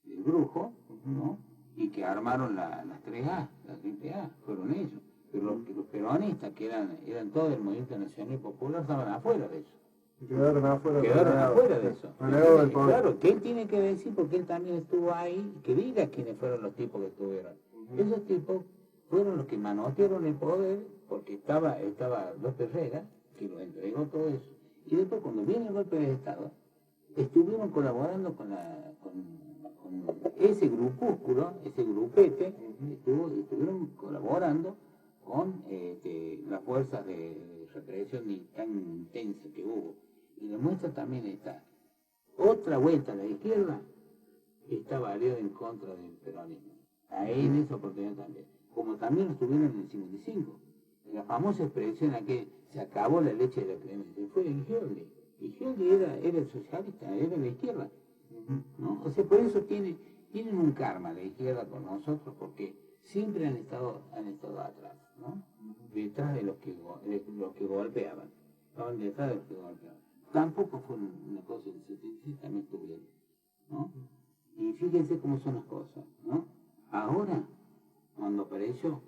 del Brujo, ¿no? Y que armaron las 3A, las triple A, fueron ellos. Pero los peronistas, que eran todos del movimiento nacional y popular, estaban afuera de eso. Quedaron afuera de eso. Claro, que él tiene que decir, porque él también estuvo ahí, que diga quiénes fueron los tipos que estuvieron. Esos tipos fueron los que manotearon el poder, porque estaba López Rega, que lo entregó todo eso. Y después, cuando viene el golpe de Estado, estuvieron colaborando con ese grupúsculo, ese grupete, estuvieron colaborando con las fuerzas de represión tan intensa que hubo. Y demuestra también esta otra vuelta a la izquierda, estaba aliado en contra del peronismo. Ahí en esa oportunidad también. Como también lo estuvieron en el 55. La famosa expresión a que se acabó la leche de la clemencia fue en Scioli. Y Scioli era el socialista, era la izquierda, ¿no? O sea, por eso tienen un karma la izquierda con nosotros, porque siempre han estado atrás, ¿no? Detrás de los que golpeaban. Estaban detrás de los que golpeaban. Tampoco fue una cosa del 76, también estuvieron, ¿no? Y fíjense cómo son las cosas, ¿no? Ahora, cuando apareció,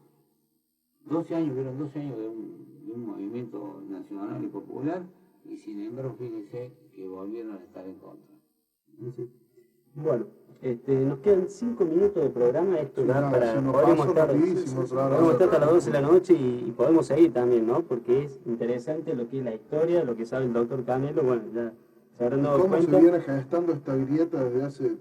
12 años de un movimiento nacional y popular, y sin embargo, fíjense que volvieron a estar en contra. Bueno, nos quedan 5 minutos de programa, esto Sí, da nada, para, se nos podemos pasó estar, rapidísimo el programa. podemos estar hasta las 12 de la noche y podemos seguir también, ¿no? Porque es interesante lo que es la historia, lo que sabe el doctor Canelo, bueno, ya se habrán dado ¿Cómo cuenta. se viene gestando esta grieta desde hace...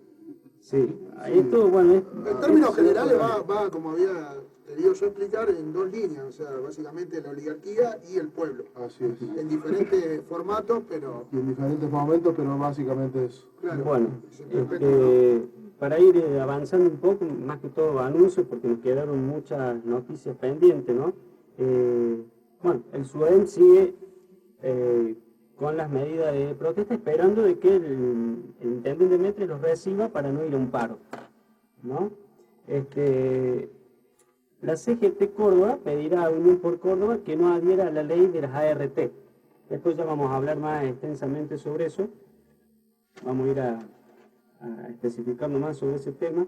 Sí, esto, bueno, En términos generales va, como había querido yo explicar, en dos líneas, o sea, básicamente la oligarquía y el pueblo. Así es. En diferentes formatos, pero Y en diferentes momentos, pero básicamente eso. claro. bueno, se perpetúa, para ir avanzando un poco, más que todo anuncios, porque nos quedaron muchas noticias pendientes, ¿no? Bueno, el SUEM sigue con las medidas de protesta, esperando de que el intendente de Metre los reciba para no ir a un paro, ¿no? La CGT Córdoba pedirá a Unión por Córdoba que no adhiera a la ley de las ART. Después ya vamos a hablar más extensamente sobre eso. Vamos a ir a especificarnos más sobre ese tema.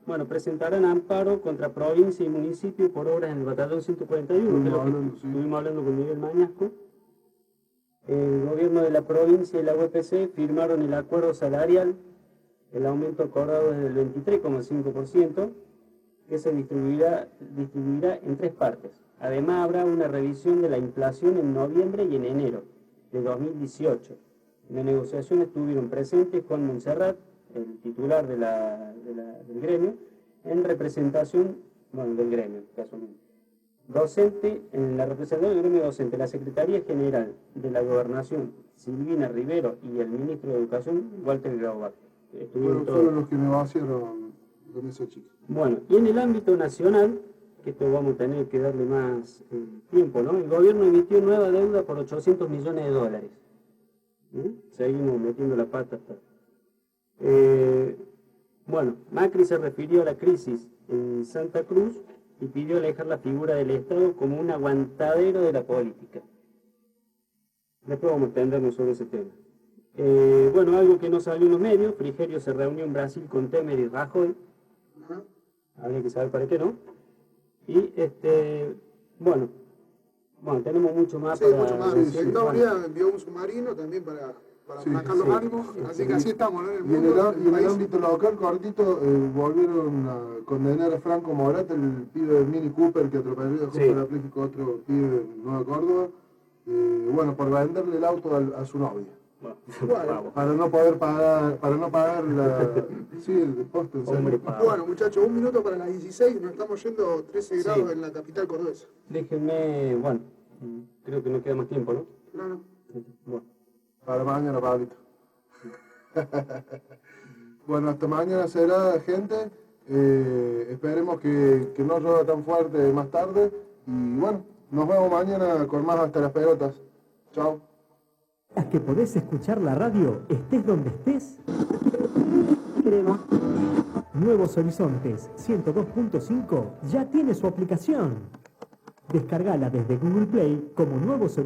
Bueno, presentarán amparo contra provincia y municipio por obras en el batallón 141, que es lo que estuvimos hablando con Miguel Mañasco. El gobierno de la provincia y la UPC firmaron el acuerdo salarial, el aumento acordado es del 23,5%, que se distribuirá en 3 partes. Además habrá una revisión de la inflación en noviembre y en enero de 2018. En la negociación estuvieron presentes Juan Montserrat, el titular del gremio, en representación, del gremio, casualmente. Docente, en la representación del gremio docente, la Secretaría General de la Gobernación, Silvina Rivero, y el Ministro de Educación, Walter Graubac. Fueron los que negociaron con esa chica. Bueno, y en el ámbito nacional, que esto vamos a tener que darle más tiempo, ¿no? El gobierno emitió nueva deuda por 800 millones de dólares. Seguimos metiendo la pata hasta... Bueno, Macri se refirió a la crisis en Santa Cruz y pidió alejar la figura del Estado como un aguantadero de la política. Después vamos a extendernos sobre ese tema. Bueno, algo que no salió en los medios, Frigerio se reunió en Brasil con Temer y Rajoy. Habría que saber para qué, ¿no? Y bueno, tenemos mucho más sí, para... mucho más. decir. Estados Unidos envió un submarino también para sacar los ánimos, así que así estamos, ¿no? Y en el ámbito local, cortito, volvieron a condenar a Franco Morat, el pibe del Mini Cooper que atropelló a parapléjico a otro pibe de Nueva Córdoba, bueno, por venderle el auto a su novia. Bueno, para no pagar el poste. Bueno, muchachos, 1 minuto para las 16, nos estamos yendo 13 grados en la capital cordobesa. Déjenme, creo que no queda más tiempo, ¿no? No. Bueno. Para mañana, Pablito. Bueno, hasta mañana será, gente. Esperemos que no llueva tan fuerte más tarde. Y bueno, nos vemos mañana con más Hasta las Pelotas. Chao. Que podés escuchar la radio, estés donde estés. Nuevos Horizontes 102.5 ya tiene su aplicación. Descargala desde Google Play como Nuevos Horizontes.